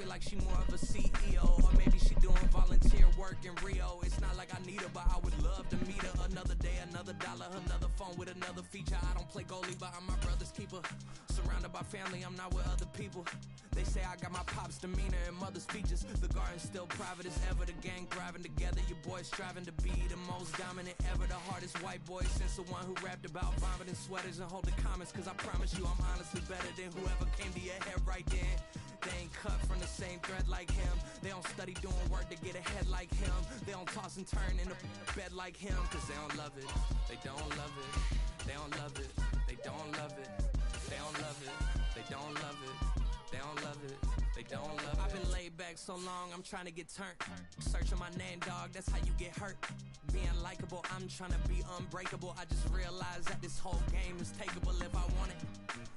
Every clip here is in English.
feel like she more of a CEO, or maybe she doing volunteer work in Rio. It's not like I need her, but I would love to meet her. Another day, another dollar, another phone with another feature. I don't play goalie, but I'm my brother's keeper. Surrounded by family, I'm not with other people. They say I got my pop's demeanor and mother's features. The garden's still private as ever. The gang thriving together. Your boys striving to be the most dominant ever. The hardest white boy since the one who rapped about vomiting sweaters and holding comments. Cause I promise you I'm honestly better than whoever came to your head right then. They ain't cut from the same thread like him. They don't study doing work to get ahead like him. They don't toss and turn in the bed like him. Cause they don't love it. They don't love it. They don't love it. They don't love it. They don't love it. They don't love it. They don't love it. They don't love it. I've been laid back so long, I'm trying to get turned. Searching my name, dog, that's how you get hurt. Being likable, I'm trying to be unbreakable. I just realized that this whole game is takeable if I want it.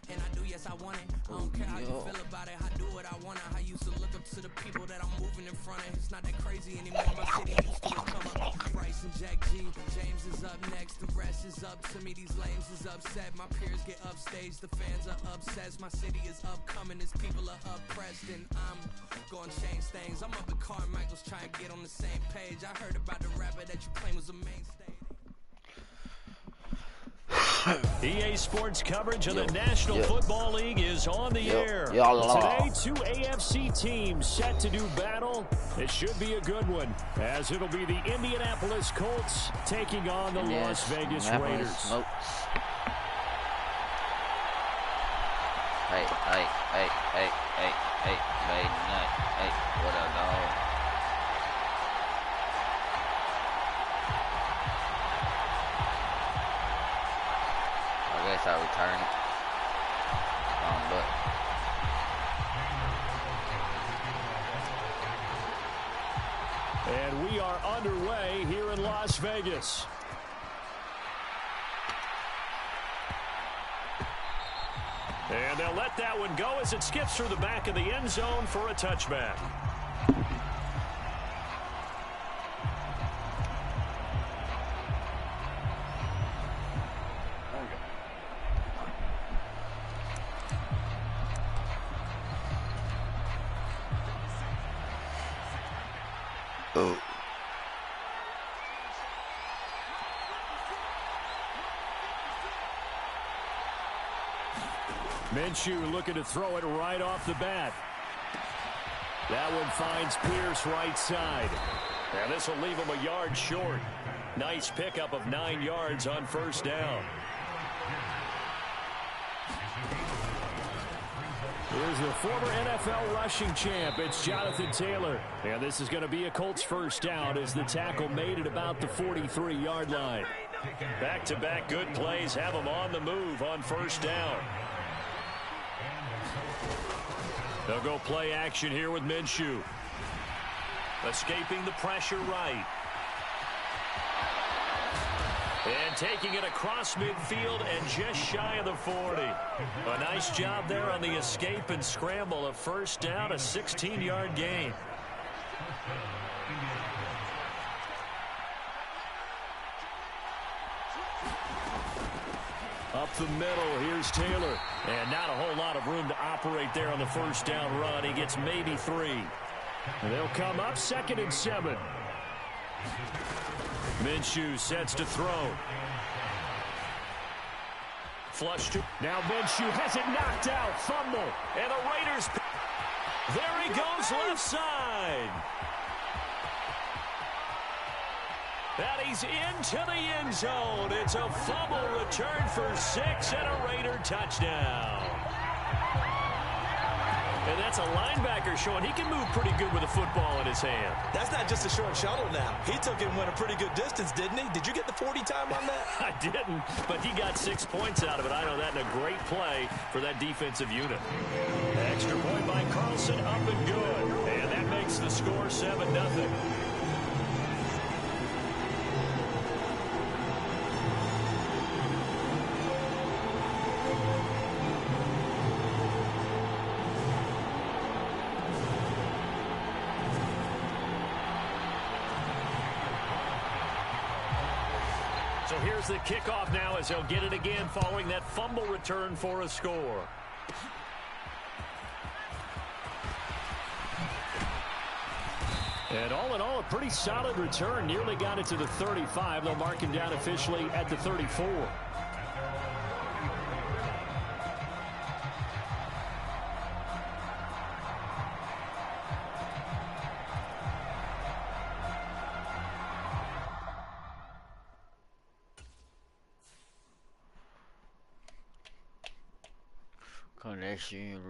And I do, yes, I want it. I don't care how you feel about it. I do what I want. I used to look up to the people that I'm moving in front of. It's not that crazy anymore. My city used to come up. Bryce and Jack G. James is up next. The rest is up to me. These lames is upset. My peers get upstaged. The fans are obsessed. My city is upcoming. As people are oppressed. And I'm going to change things. I'm up at Carmichael's trying to get on the same page. I heard about the rapper that you claim was a mainstay. EA Sports coverage of the National Football League is on the air. Today, two AFC teams set to do battle. It should be a good one, as it'll be the Indianapolis Colts taking on the Las Vegas Raiders. Hey, what up, dog? I guess I returned it. And we are underway here in Las Vegas. And they'll let that one go as it skips through the back of the end zone for a touchback. Minshew looking to throw it right off the bat. That one finds Pierce right side. And this will leave him a yard short. Nice pickup of 9 yards on first down. Here's the former NFL rushing champ. It's Jonathan Taylor. And this is going to be a Colts first down as the tackle made it about the 43-yard line. Back-to-back good plays have them on the move on first down. They'll go play action here with Minshew. Escaping the pressure right. And taking it across midfield and just shy of the 40. A nice job there on the escape and scramble. A first down, a 16-yard gain. Up the middle, here's Taylor. And not a whole lot of room to operate there on the first down run. He gets maybe 3. And they'll come up 2nd and 7. Minshew sets to throw. Flush to... Now Minshew has it knocked out. Fumble. And the Raiders... There he goes left side. And he's into the end zone. It's a fumble return for 6 and a Raider touchdown. And that's a linebacker showing he can move pretty good with a football in his hand. That's not just a short shuttle now. He took it and went a pretty good distance, didn't he? Did you get the 40 time on that? I didn't, but he got 6 points out of it. I know that in a great play for that defensive unit. Extra point by Carlson, up and good. And that makes the score 7-0. So here's the kickoff now as they'll get it again following that fumble return for a score. And all in all, a pretty solid return. Nearly got it to the 35. They'll mark him down officially at the 34. Connection,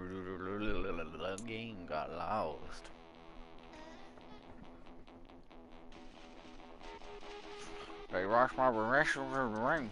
game got lost. They lost my permission to the ring.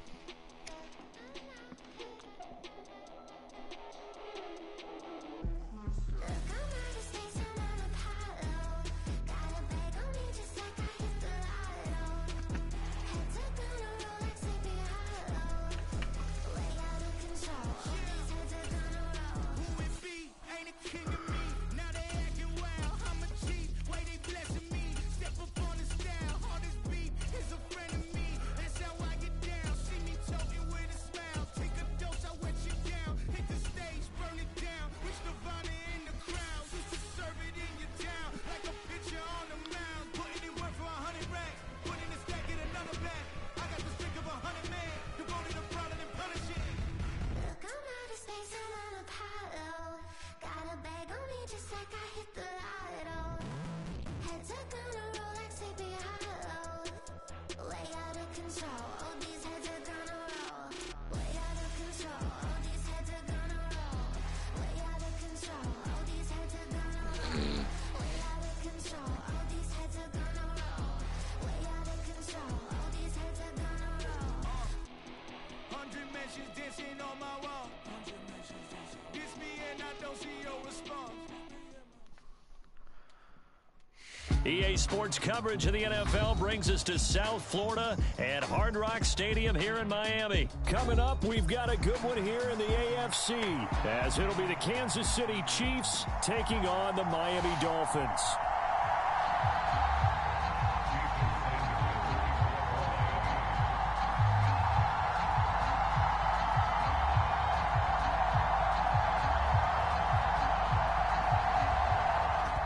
EA Sports coverage of the NFL brings us to South Florida at Hard Rock Stadium here in Miami. Coming up, we've got a good one here in the AFC, as it'll be the Kansas City Chiefs taking on the Miami Dolphins.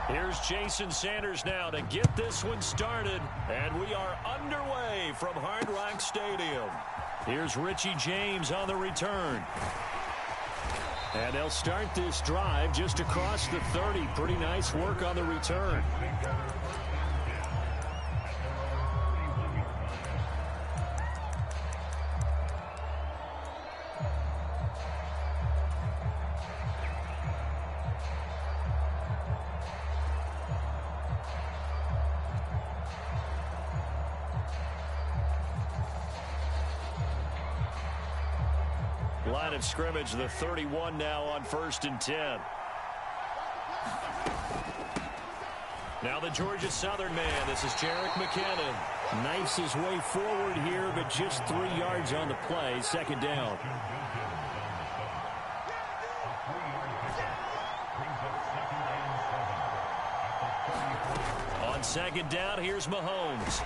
Here's Jason Sanders now to get this one started, and we are underway from Hard Rock Stadium. Here's Richie James on the return. And they'll start this drive just across the 30. Pretty nice work on the return. Line of scrimmage, the 31 now on 1st and 10. Now the Georgia Southern man. This is Jerick McKinnon. Knifes his way forward here, but just 3 yards on the play. 2nd down. On 2nd down, here's Mahomes.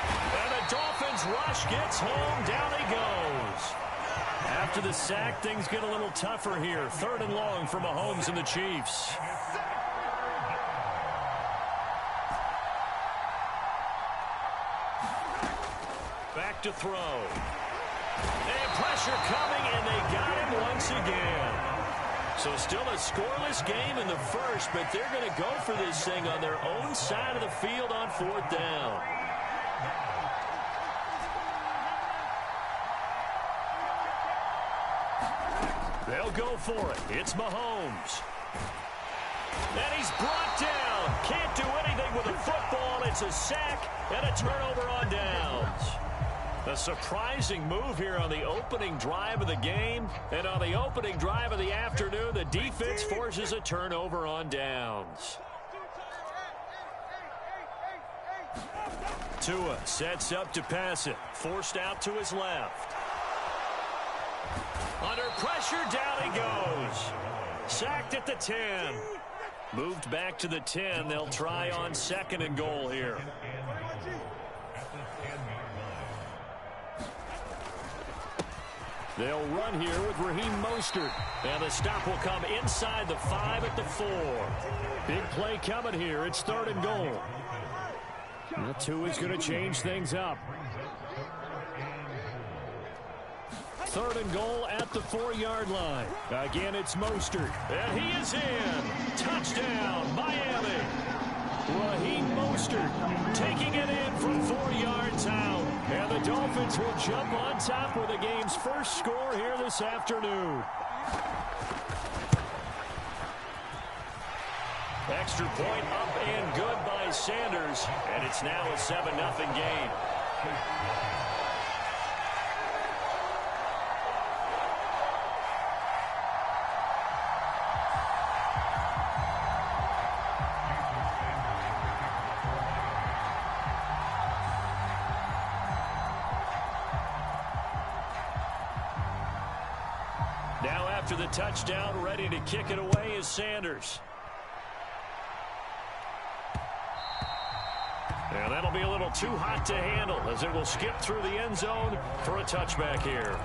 And the Dolphins rush gets home. Down he goes. After the sack, things get a little tougher here. 3rd and long for Mahomes and the Chiefs. Back to throw. And pressure coming, and they got him once again. So still a scoreless game in the first, but they're going to go for this thing on their own side of the field on 4th down. They'll go for it. It's Mahomes. And he's brought down. Can't do anything with a football. It's a sack and a turnover on downs. A surprising move here on the opening drive of the game. And on the opening drive of the afternoon, the defense forces a turnover on downs. Tua sets up to pass it. Forced out to his left. Under pressure, down he goes. Sacked at the 10. Moved back to the 10. They'll try on 2nd and goal here. They'll run here with Raheem Mostert. And the stop will come inside the 5 at the 4. Big play coming here. It's 3rd and goal. The 2 is going to change things up. 3rd and goal at the 4-yard line. Again, it's Mostert. And he is in. Touchdown, Miami. Raheem Mostert taking it in from 4 yards out. And the Dolphins will jump on top with the game's first score here this afternoon. Extra point up and good by Sanders. And it's now a 7-0 game. Now after the touchdown, ready to kick it away is Sanders. And that'll be a little too hot to handle as it will skip through the end zone for a touchback here.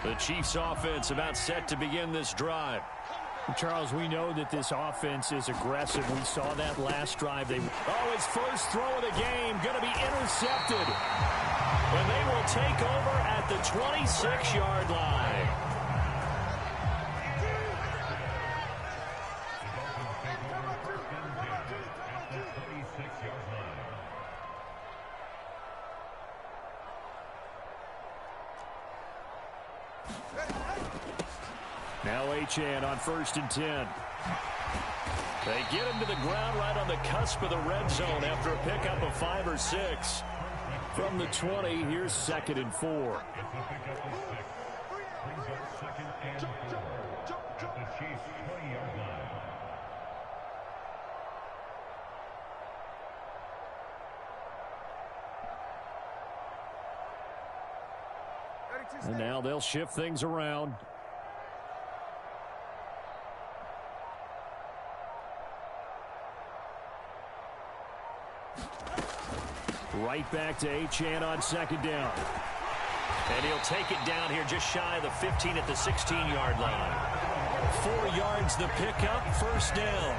The Chiefs offense about set to begin this drive. Charles, we know that this offense is aggressive. We saw that last drive. His first throw of the game going to be intercepted. And they will take over at the 26-yard line. Now H2H on 1st and 10. They get him to the ground right on the cusp of the red zone after a pickup of 5 or 6. From the 20, here's 2nd and 4. And now they'll shift things around. Right back to H2H on 2nd down. And he'll take it down here just shy of the 15 at the 16-yard line. 4 yards the pickup, 1st down.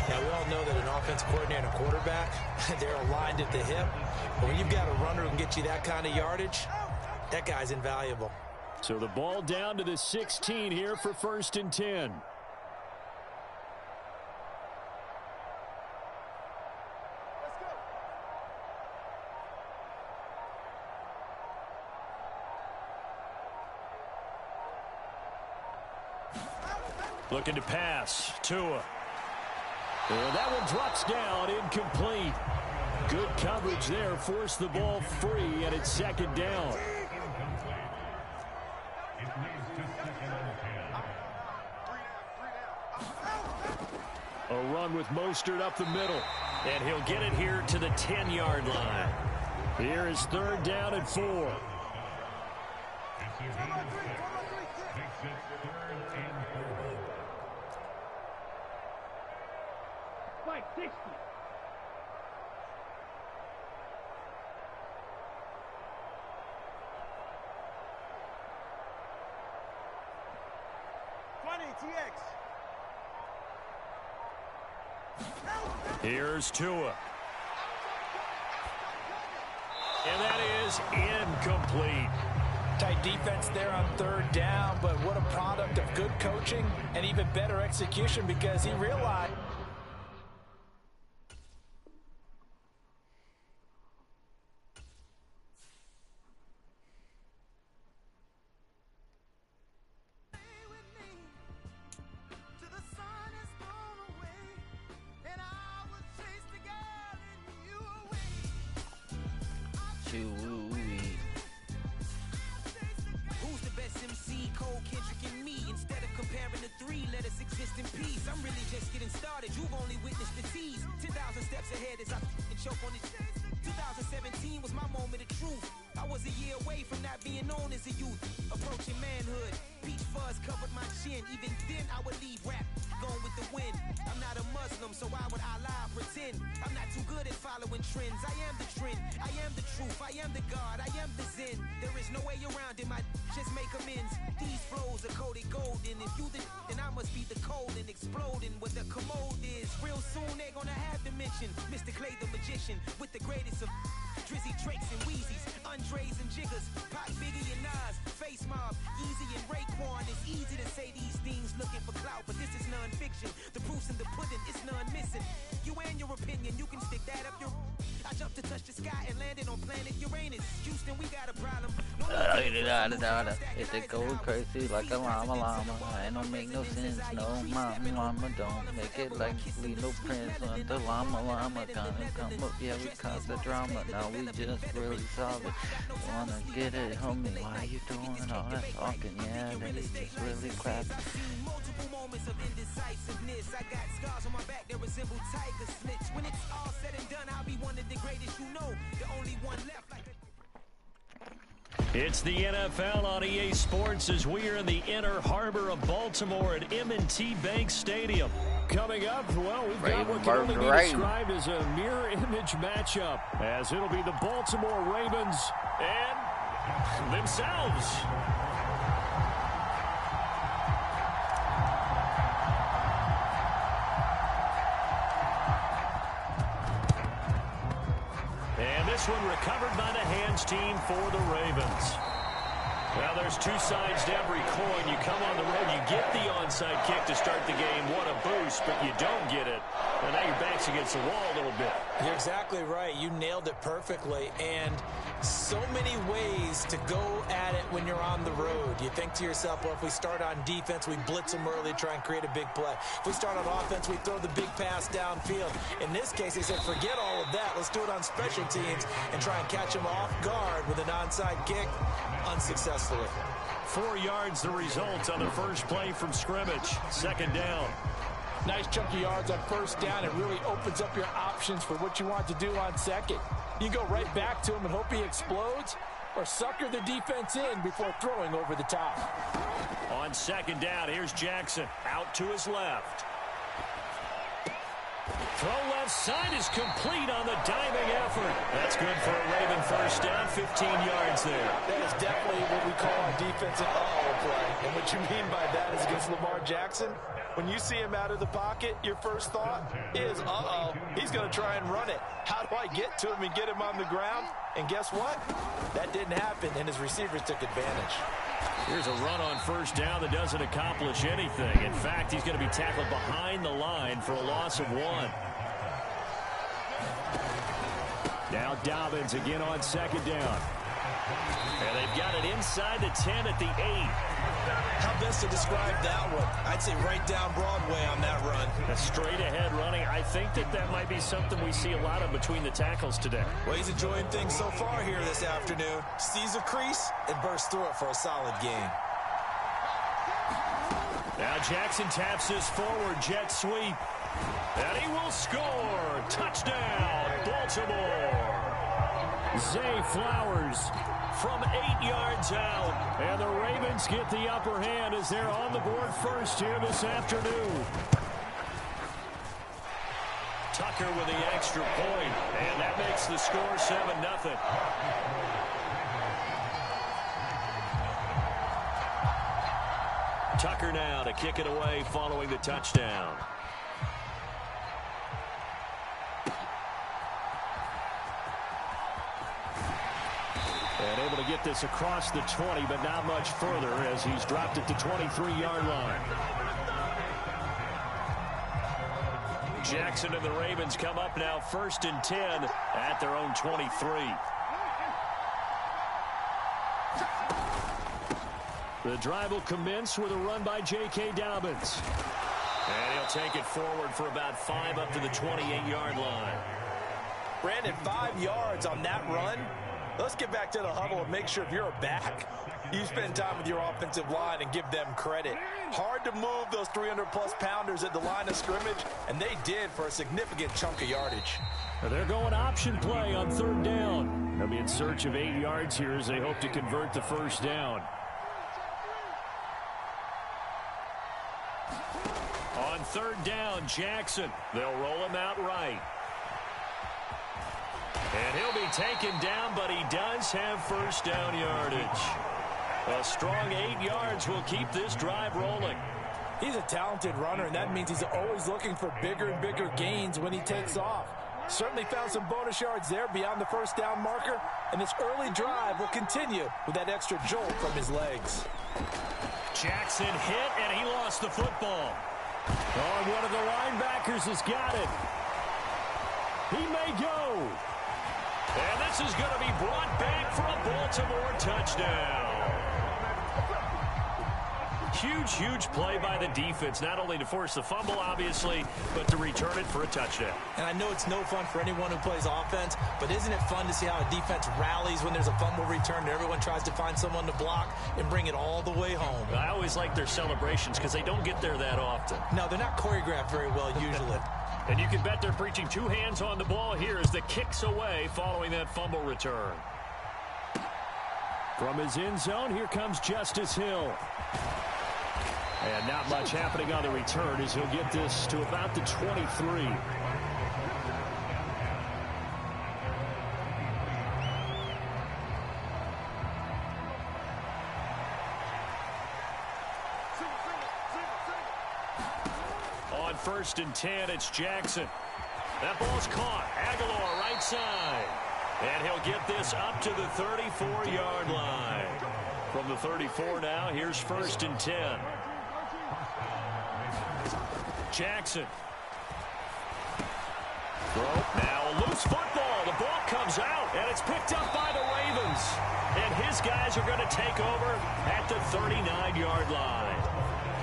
Now, we all know that an offense coordinator and a quarterback, they're aligned at the hip. But when you've got a runner who can get you that kind of yardage, that guy's invaluable. So the ball down to the 16 here for 1st and 10. Looking to pass. Tua. And that one drops down, incomplete. Good coverage there. Forced the ball free, and it's 2nd down. A run with Mostert up the middle. And he'll get it here to the 10-yard line. Here is 3rd down and 4. Like 60. Here's Tua. And that is incomplete. Tight defense there on 3rd down, but what a product of good coaching and even better execution because he realized. Approaching manhood, peach fuzz covered my chin. Even then, I would leave rap going with the wind. I'm not a Muslim, so why would Allah pretend? I'm not too good at following trends. I am the trend, I am the truth, I am the God, I am the Zen. There is no way around it, my just make amends. These flows are coated golden. If you then I must be the cold and exploding what the commode is. Real soon they gonna have to mention Mr. Clay the magician with the greatest of Drizzy, Drakes, and Wheezies, Andres and Jiggers, Pac, Biggie, and Nas, Face Mob, Easy, and Raekwon. It's easy to say these things looking for clout, but this is non-fiction. The proof's in the pudding, it's none missing. You and your opinion, you can stick that up your... I jumped to touch the sky and landed on planet Uranus. Houston, we got a problem. If they go crazy like a llama, I don't make no sense. No mama, don't make it like we no prince. The llama gonna come up, yeah, we caused the drama. Now we just really solve it. Wanna get it, homie? Why you doing all that talking? Yeah, they just really crap. Multiple moments of indecisiveness. I got scars on my back that resemble tiger slits. When it's all said and done, I'll be one of the greatest you know. The only one left like a... It's the NFL on EA Sports as we are in the inner harbor of Baltimore at M&T Bank Stadium. Coming up, well, we've got what can only be described as a mirror image matchup, as it'll be the Baltimore Ravens and themselves. And this one recovered by the hands team for the Ravens. Well, there's two sides to every coin. You come on the road, you get the onside kick to start the game. What a boost, but you don't get it. And now your back's against the wall a little bit. You're exactly right. You nailed it perfectly. And so many ways to go at it when you're on the road. You think to yourself, well, if we start on defense, we blitz them early, try and create a big play. If we start on offense, we throw the big pass downfield. In this case, they said, forget all of that. Let's do it on special teams and try and catch them off guard with an onside kick. Unsuccessfully. 4 yards the result on the first play from scrimmage. Second down. Nice chunky yards on first down. It really opens up your options for what you want to do on second. You go right back to him and hope he explodes, or sucker the defense in before throwing over the top. On second down, here's Jackson out to his left. Throw left side is complete on the diving effort. That's good for a Raven first down, 15 yards there. That is definitely what we call a defensive uh-oh play. And what you mean by that is against Lamar Jackson, when you see him out of the pocket, your first thought is, uh-oh, he's going to try and run it. How do I get to him and get him on the ground? And guess what? That didn't happen, and his receivers took advantage. Here's a run on first down that doesn't accomplish anything. In fact, he's going to be tackled behind the line for a loss of 1. Now Dobbins again on second down. And they've got it inside the 10 at the 8. How best to describe that one? I'd say right down Broadway on that run. A straight ahead running. I think that might be something we see a lot of between the tackles today. Well, he's enjoying things so far here this afternoon. Sees a crease and bursts through it for a solid gain. Now Jackson taps this forward jet sweep. And he will score. Touchdown, Baltimore. Zay Flowers from 8 yards out. And the Ravens get the upper hand as they're on the board first here this afternoon. Tucker with the extra point. And that makes the score 7-0. Tucker now to kick it away following the touchdown. And able to get this across the 20, but not much further as he's dropped it to 23-yard line. Jackson and the Ravens come up now 1st and 10 at their own 23. The drive will commence with a run by J.K. Dobbins. And he'll take it forward for about 5 up to the 28-yard line. Brandon, 5 yards on that run. Let's get back to the huddle and make sure if you're a back, you spend time with your offensive line and give them credit. Hard to move those 300-plus pounders at the line of scrimmage, and they did for a significant chunk of yardage. They're going option play on 3rd down. They'll be in search of 8 yards here as they hope to convert the first down. third down, Jackson. They'll roll him out right. And he'll be taken down, but he does have first down yardage. A strong 8 yards will keep this drive rolling. He's a talented runner, and that means he's always looking for bigger and bigger gains when he takes off. Certainly found some bonus yards there beyond the first down marker, and this early drive will continue with that extra jolt from his legs. Jackson hit, and he lost the football. Oh, and one of the linebackers has got it. He may go. And this is going to be brought back for a Baltimore touchdown. Huge play by the defense, not only to force the fumble, obviously, but to return it for a touchdown. And I know it's no fun for anyone who plays offense, but isn't it fun to see how a defense rallies when there's a fumble return and everyone tries to find someone to block and bring it all the way home? I always like their celebrations because they don't get there that often. No, they're not choreographed very well usually. And you can bet they're preaching 2 hands on the ball here as the kick's away following that fumble return. From his end zone, here comes Justice Hill. And not much happening on the return as he'll get this to about the 23. On 1st and 10, it's Jackson. That ball's caught. Aguilar right side. And he'll get this up to the 34-yard line. From the 34 now, here's 1st and 10. Jackson. Now a loose football. The ball comes out, and it's picked up by the Ravens. And his guys are going to take over at the 39-yard line.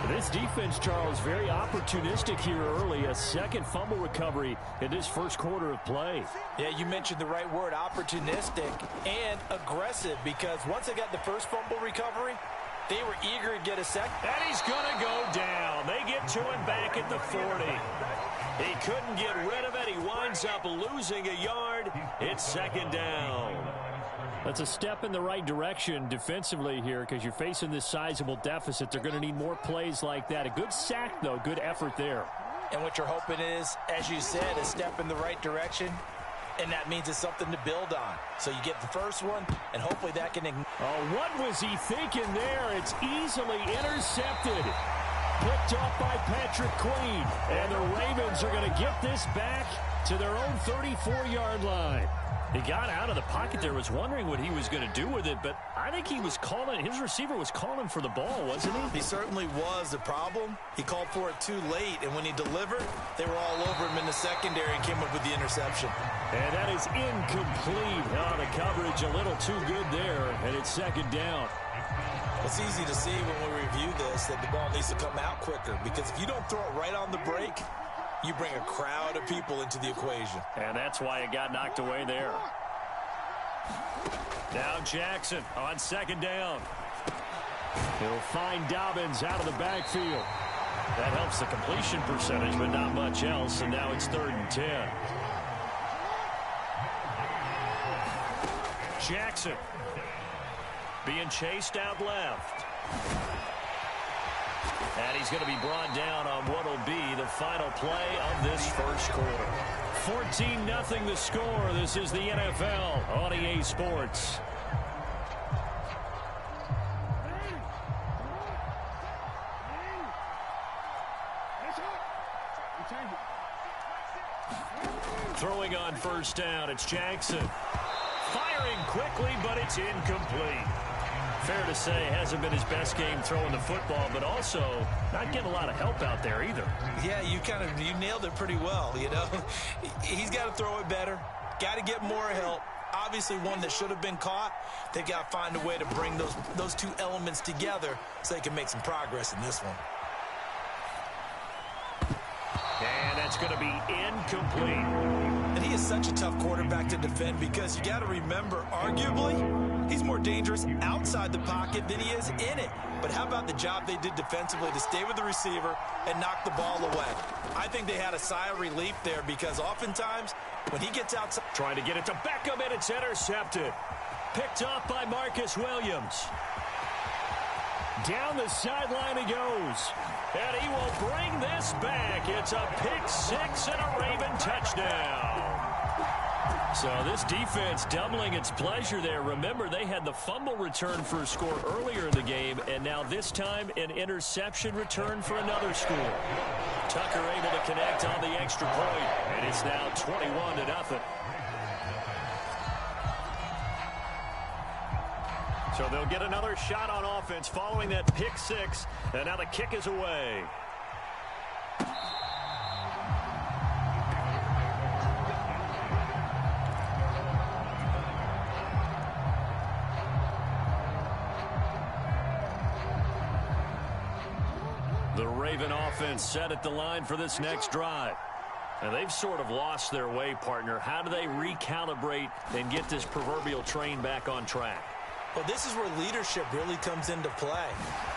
This defense, Charles, very opportunistic here early. A second fumble recovery in this first quarter of play. Yeah, you mentioned the right word, opportunistic and aggressive, because once they got the first fumble recovery, they were eager to get a second. And he's going to go down. They get to him back at the 40. He couldn't get rid of it. He winds up losing a yard. It's 2nd down. That's a step in the right direction defensively here because you're facing this sizable deficit. They're going to need more plays like that. A good sack, though. Good effort there. And what you're hoping is, as you said, a step in the right direction. And that means it's something to build on. So you get the first one, and hopefully that can... Oh, what was he thinking there? It's easily intercepted. Picked off by Patrick Queen. And the Ravens are going to get this back to their own 34-yard line. He got out of the pocket there, was wondering what he was going to do with it, but I think he was calling, his receiver was calling for the ball, wasn't he? He certainly was. The problem, he called for it too late, and when he delivered, they were all over him in the secondary and came up with the interception. And that is incomplete. Oh, the coverage a little too good there, and it's 2nd down. It's easy to see when we review this that the ball needs to come out quicker, because if you don't throw it right on the break, you bring a crowd of people into the equation. And that's why it got knocked away there. Now Jackson on 2nd down. He'll find Dobbins out of the backfield. That helps the completion percentage, but not much else. And now it's 3rd and 10. Jackson being chased out left. And he's going to be brought down on what will be the final play of this first quarter. 14-0 the score. This is the NFL on EA Sports. Throwing on 1st down, it's Jackson. Firing quickly, but it's incomplete. Fair to say, hasn't been his best game throwing the football, but also not getting a lot of help out there either. Yeah, you nailed it pretty well, you know. He's got to throw it better, got to get more help. Obviously one that should have been caught. They got to find a way to bring those two elements together so they can make some progress in this one. And that's going to be incomplete. And he is such a tough quarterback to defend because you got to remember, arguably, he's more dangerous outside the pocket than he is in it. But how about the job they did defensively to stay with the receiver and knock the ball away? I think they had a sigh of relief there because oftentimes when he gets outside... Trying to get it to Beckham, and it's intercepted. Picked up by Marcus Williams. Down the sideline he goes. And he will bring this back. It's a pick six and a Raven touchdown. So this defense doubling its pleasure there. Remember, they had the fumble return for a score earlier in the game, and now this time an interception return for another score. Tucker able to connect on the extra point, and it's now 21-0. So they'll get another shot on offense following that pick six, and now the kick is away. The Raven offense set at the line for this next drive. And they've sort of lost their way, partner. How do they recalibrate and get this proverbial train back on track? Well, this is where leadership really comes into play.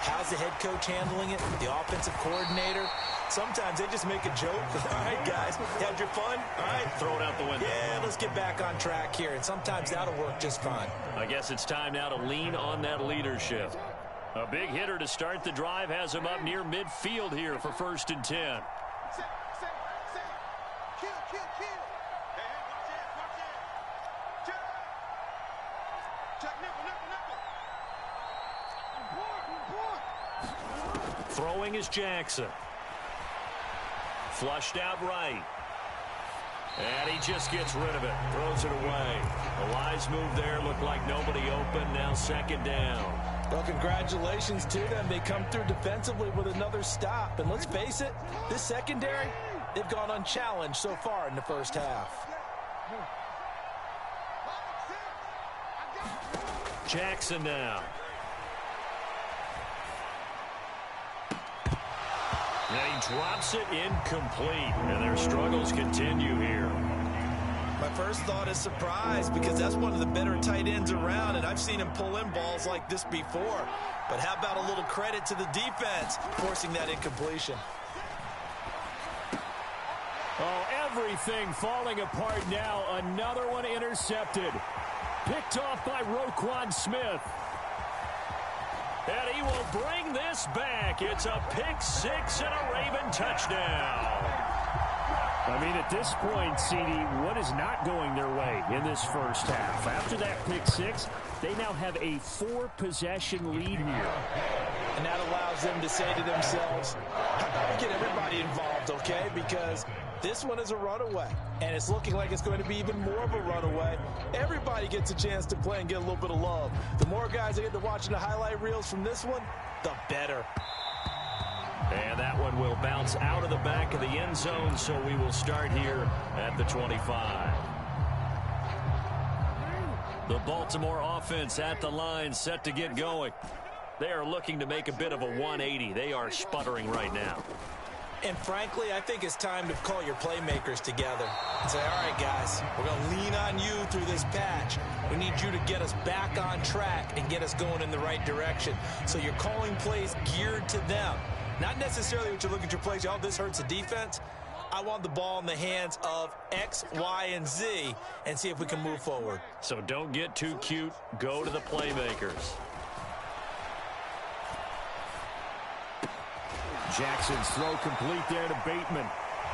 How's the head coach handling it? The offensive coordinator? Sometimes they just make a joke. All right, guys, you had your fun? All right. Throw it out the window. Yeah, let's get back on track here. And sometimes that'll work just fine. I guess it's time now to lean on that leadership. A big hitter to start the drive has him up near midfield here for 1st and 10. Throwing is Jackson. Flushed out right. And he just gets rid of it. Throws it away. A wise move there. Looked like nobody open. Now 2nd down. Well, congratulations to them. They come through defensively with another stop. And let's face it, this secondary, they've gone unchallenged so far in the first half. Jackson now. And he drops it incomplete. And their struggles continue here. My first thought is surprise, because that's one of the better tight ends around, and I've seen him pull in balls like this before. But how about a little credit to the defense forcing that incompletion? Oh, everything falling apart now. Another one intercepted. Picked off by Roquan Smith. And he will bring this back. It's a pick six and a Raven touchdown. I mean, at this point, CD, what is not going their way in this first half? After that pick six, they now have a 4-possession lead here. And that allows them to say to themselves, how about we get everybody involved, okay? Because this one is a runaway, and it's looking like it's going to be even more of a runaway. Everybody gets a chance to play and get a little bit of love. The more guys that get to watching the highlight reels from this one, the better. And that one will bounce out of the back of the end zone, so we will start here at the 25. The Baltimore offense at the line, set to get going. They are looking to make a bit of a 180. They are sputtering right now. And frankly, I think it's time to call your playmakers together and say, all right, guys, we're going to lean on you through this patch. We need you to get us back on track and get us going in the right direction. So you're calling plays geared to them. Not necessarily what you're looking at your plays. Oh, this hurts the defense. I want the ball in the hands of X, Y, and Z and see if we can move forward. So don't get too cute. Go to the playmakers. Jackson's throw complete there to Bateman.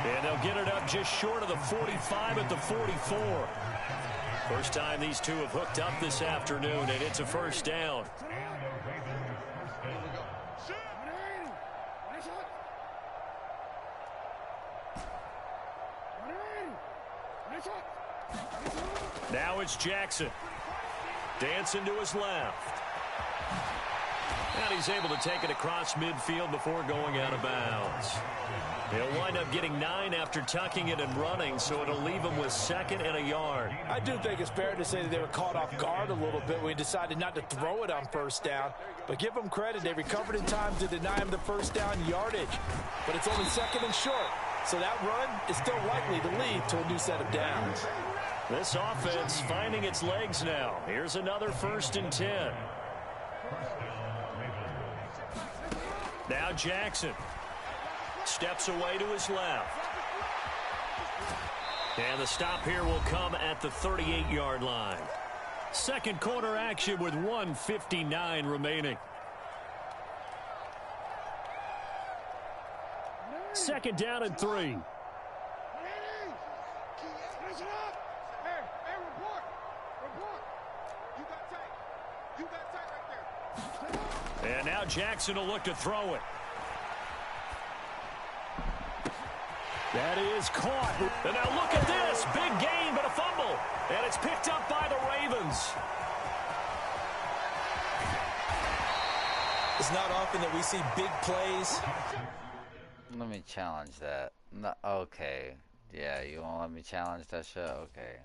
And they'll get it up just short of the 45 at the 44. First time these two have hooked up this afternoon, and it's a 1st down. Now it's Jackson. Dancing to his left. And he's able to take it across midfield before going out of bounds. He'll wind up getting 9 after tucking it and running, so it'll leave him with 2nd and a yard. I do think it's fair to say that they were caught off guard a little bit when he decided not to throw it on 1st down. But give them credit. They recovered in time to deny him the 1st down yardage. But it's only 2nd and short. So that run is still likely to lead to a new set of downs. This offense finding its legs now. Here's another 1st and 10. Now Jackson steps away to his left. And the stop here will come at the 38-yard line. 2nd quarter action with 1:59 remaining. 2nd down and 3. And now Jackson will look to throw it. That is caught. And now look at this. Big gain, but a fumble. And it's picked up by the Ravens. It's not often that we see big plays. Let me challenge that. No, okay. Yeah, you won't let me challenge that shit? Okay.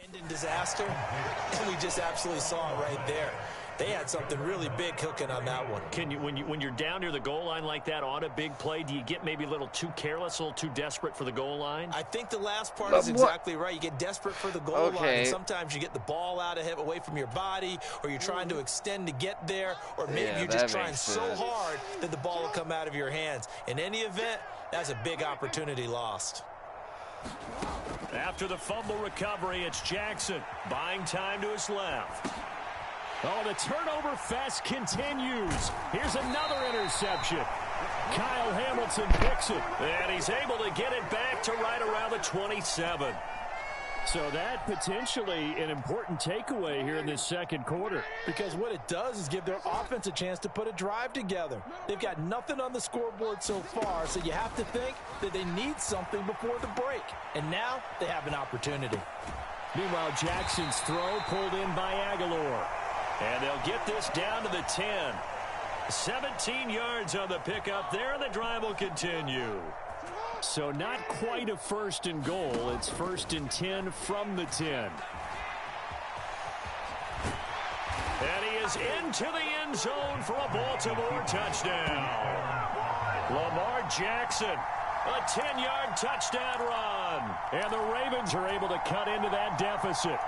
End in disaster. And we just absolutely saw it right there. They had something really big cooking on that one. Can you, when you're down near the goal line like that on a big play, do you get maybe a little too careless, a little too desperate for the goal line? I think the last part is exactly right. You get desperate for the goal line, and sometimes you get the ball out of him, away from your body, or you're trying to extend to get there, or maybe you're just trying so hard that the ball will come out of your hands. In any event, that's a big opportunity lost. After the fumble recovery, it's Jackson buying time to his left. Oh, the turnover fest continues. Here's another interception. Kyle Hamilton picks it, and he's able to get it back to right around the 27. So that potentially an important takeaway here in this second quarter. Because what it does is give their offense a chance to put a drive together. They've got nothing on the scoreboard so far, so you have to think that they need something before the break. And now they have an opportunity. Meanwhile, Jackson's throw pulled in by Aguilar. And they'll get this down to the 10. 17 yards on the pickup there, and the drive will continue. So not quite a 1st and goal. It's 1st and 10 from the 10. And he is into the end zone for a Baltimore touchdown. Lamar Jackson, a 10-yard touchdown run. And the Ravens are able to cut into that deficit.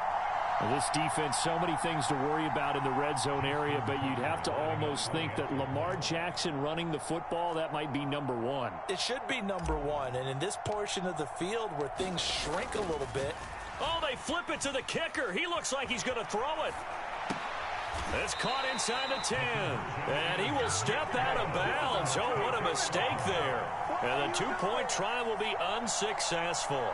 This defense, so many things to worry about in the red zone area, but you'd have to almost think that Lamar Jackson running the football, that might be number 1. It should be number 1, and in this portion of the field where things shrink a little bit. Oh, they flip it to the kicker. He looks like he's going to throw it. It's caught inside the 10, and he will step out of bounds. Oh, what a mistake there. And the 2-point try will be unsuccessful.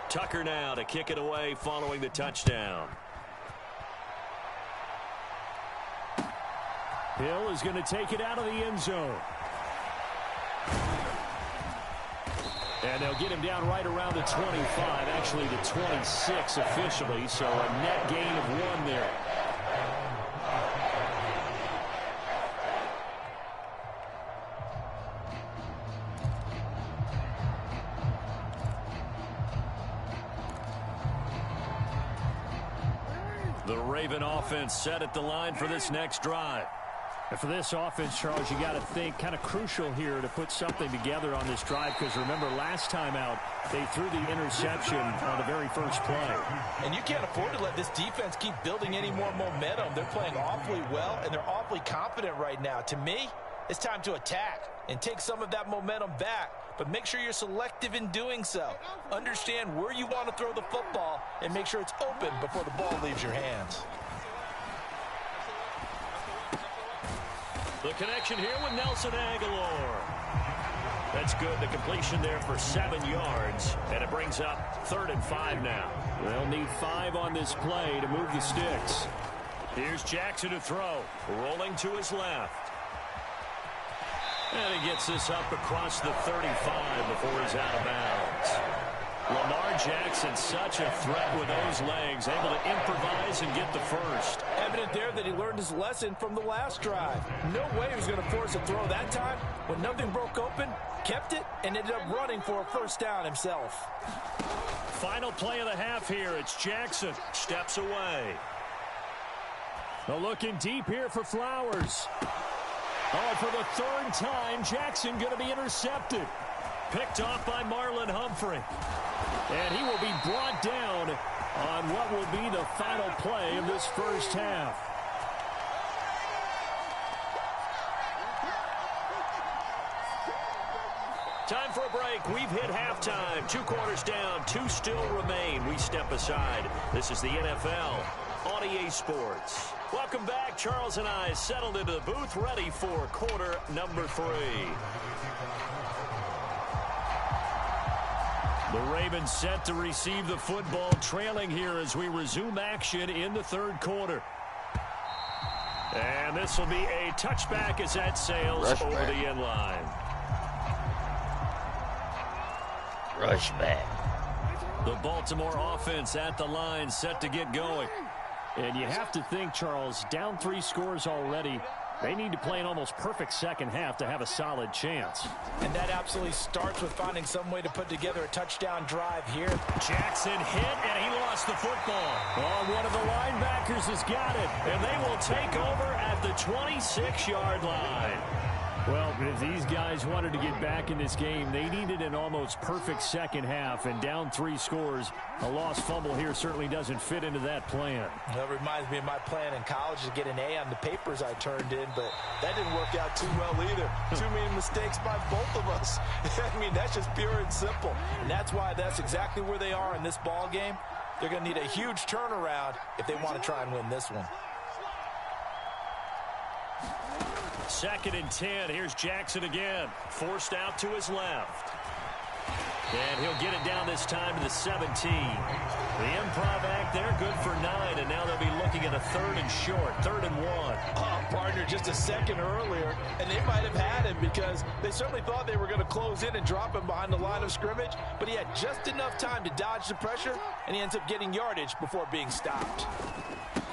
Tucker now to kick it away following the touchdown. Hill is going to take it out of the end zone. And they'll get him down right around the 25, actually the 26 officially, so a net gain of 1 there. The Raven offense set at the line for this next drive. And for this offense, Charles, you got to think kind of crucial here to put something together on this drive, because remember last time out they threw the interception on the very first play. And you can't afford to let this defense keep building any more momentum. They're playing awfully well, and they're awfully confident right now. To me, it's time to attack and take some of that momentum back, but make sure you're selective in doing so. Understand where you want to throw the football and make sure it's open before the ball leaves your hands. The connection here with Nelson Aguilar. That's good. The completion there for 7 yards, and it brings up 3rd and 5 now. They'll need 5 on this play to move the sticks. Here's Jackson to throw, rolling to his left. And he gets this up across the 35 before he's out of bounds. Lamar Jackson, such a threat with those legs, able to improvise and get the first. Evident there that he learned his lesson from the last drive. No way he was going to force a throw that time. When nothing broke open, kept it, and ended up running for a first down himself. Final play of the half here. It's Jackson. Steps away. Well, looking deep here for Flowers. Oh, for the 3rd time, Jackson going to be intercepted. Picked off by Marlon Humphrey. And he will be brought down on what will be the final play of this first half. Time for a break. We've hit halftime. 2 quarters down. 2 still remain. We step aside. This is the NFL on EA Sports. Welcome back. Charles and I settled into the booth, ready for quarter number 3. The Ravens set to receive the football, trailing here as we resume action in the 3rd quarter. And this will be a touchback as that sails over the end line. Rush back. The Baltimore offense at the line, set to get going. And you have to think, Charles, down 3 scores already. They need to play an almost perfect second half to have a solid chance. And that absolutely starts with finding some way to put together a touchdown drive here. Jackson hit, and he lost the football. Oh, one of the linebackers has got it. And they will take over at the 26-yard line. Well, if these guys wanted to get back in this game, they needed an almost perfect second half, and down 3 scores. A lost fumble here certainly doesn't fit into that plan. That reminds me of my plan in college to get an A on the papers I turned in, but that didn't work out too well either. Too many mistakes by both of us. I mean, that's just pure and simple. And that's why that's exactly where they are in this ball game. They're going to need a huge turnaround if they want to try and win this one. 2nd and 10. Here's Jackson again. Forced out to his left. And he'll get it down this time to the 17. The improv act there, good for 9. And now they'll be looking at a 3rd and short, 3rd and 1. Oh, partner, just a second earlier. And they might have had him because they certainly thought they were going to close in and drop him behind the line of scrimmage. But he had just enough time to dodge the pressure, and he ends up getting yardage before being stopped.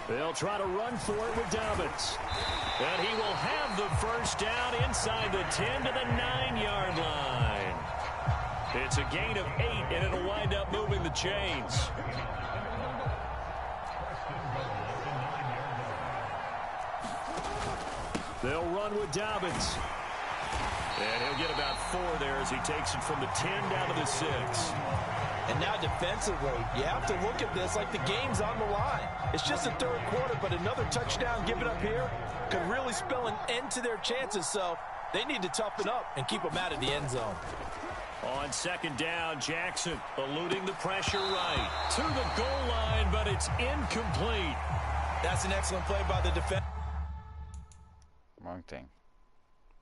They'll try to run for it with Dobbins. And he will have the first down inside the 10 to the 9-yard line. It's a gain of 8, and it'll wind up moving the chains. They'll run with Dobbins. And he'll get about 4 there as he takes it from the 10 down to the 6. And now defensively, you have to look at this like the game's on the line. It's just the 3rd quarter, but another touchdown given up here could really spell an end to their chances. So they need to toughen up and keep them out of the end zone. On 2nd down, Jackson eluding the pressure right to the goal line, but it's incomplete. That's an excellent play by the defense. Wrong thing.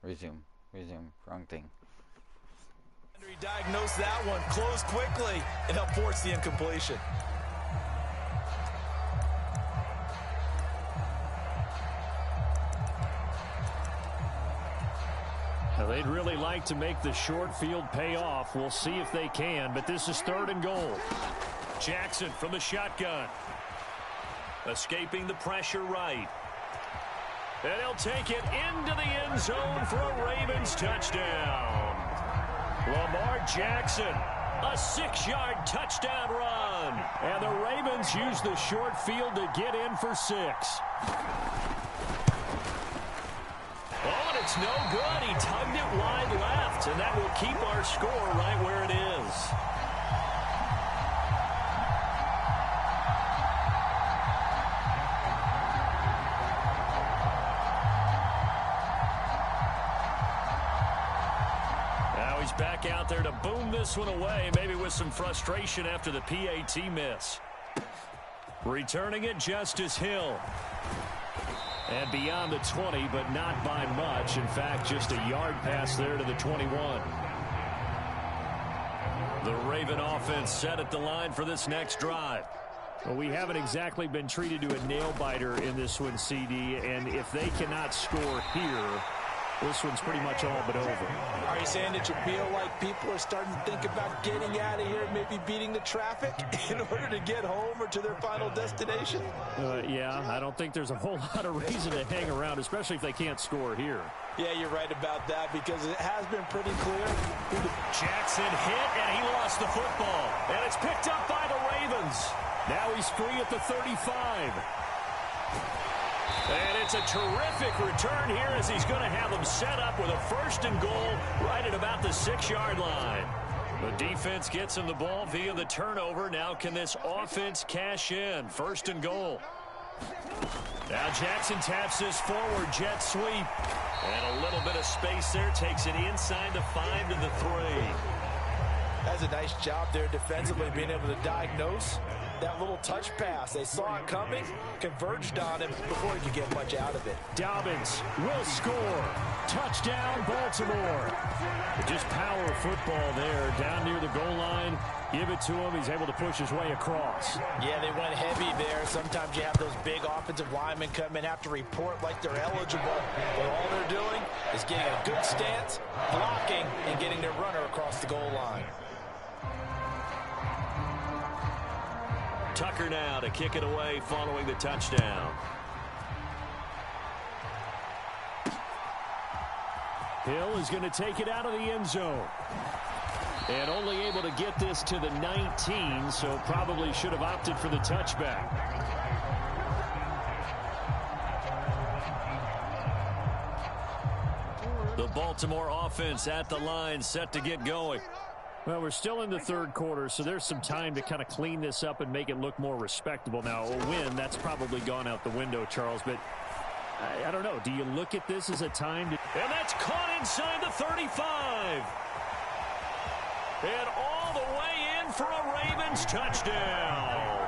Resume. Wrong thing. He diagnosed that one, closed quickly, and helped force the incompletion. Now, they'd really like to make the short field pay off. We'll see if they can, but this is 3rd and goal. Jackson from the shotgun. Escaping the pressure right. And he'll take it into the end zone for a Ravens touchdown. Lamar Jackson, a 6-yard touchdown run. And the Ravens use the short field to get in for 6. Oh, and it's no good. He tugged it wide left, and that will keep our score right where it is. He's back out there to boom this one away, maybe with some frustration after the PAT miss. Returning it, Justice Hill. And beyond the 20, but not by much. In fact, just a yard pass there to the 21. The Raven offense set at the line for this next drive. Well, we haven't exactly been treated to a nail-biter in this one, CD. And if they cannot score here, this one's pretty much all but over. Are you saying that you feel like people are starting to think about getting out of here, maybe beating the traffic in order to get home or to their final destination? Yeah, I don't think there's a whole lot of reason to hang around, especially if they can't score here. Yeah, you're right about that because it has been pretty clear. Jackson hit, and he lost the football. And it's picked up by the Ravens. Now he's free at the 35. And it's a terrific return here as he's going to have them set up with a 1st and goal right at about the 6-yard line. The defense gets him the ball via the turnover. Now can this offense cash in? 1st and goal. Now Jackson taps this forward, jet sweep. And a little bit of space there, takes it inside the 5 to the 3. That's a nice job there defensively, being able to diagnose that little touch pass. They saw it coming, converged on him before he could get much out of it. Dobbins will score. Touchdown, Baltimore. Just power football there, down near the goal line. Give it to him. He's able to push his way across. Yeah, they went heavy there. Sometimes you have those big offensive linemen come in, have to report like they're eligible. But all they're doing is getting a good stance, blocking, and getting their runner across the goal line. Tucker now to kick it away following the touchdown. Hill is going to take it out of the end zone. And only able to get this to the 19, so probably should have opted for the touchback. The Baltimore offense at the line, set to get going. Well, we're still in the third quarter, so there's some time to kind of clean this up and make it look more respectable. Now, a win, that's probably gone out the window, Charles, but I don't know. Do you look at this as a time to... And that's caught inside the 35. And all the way in for a Ravens touchdown.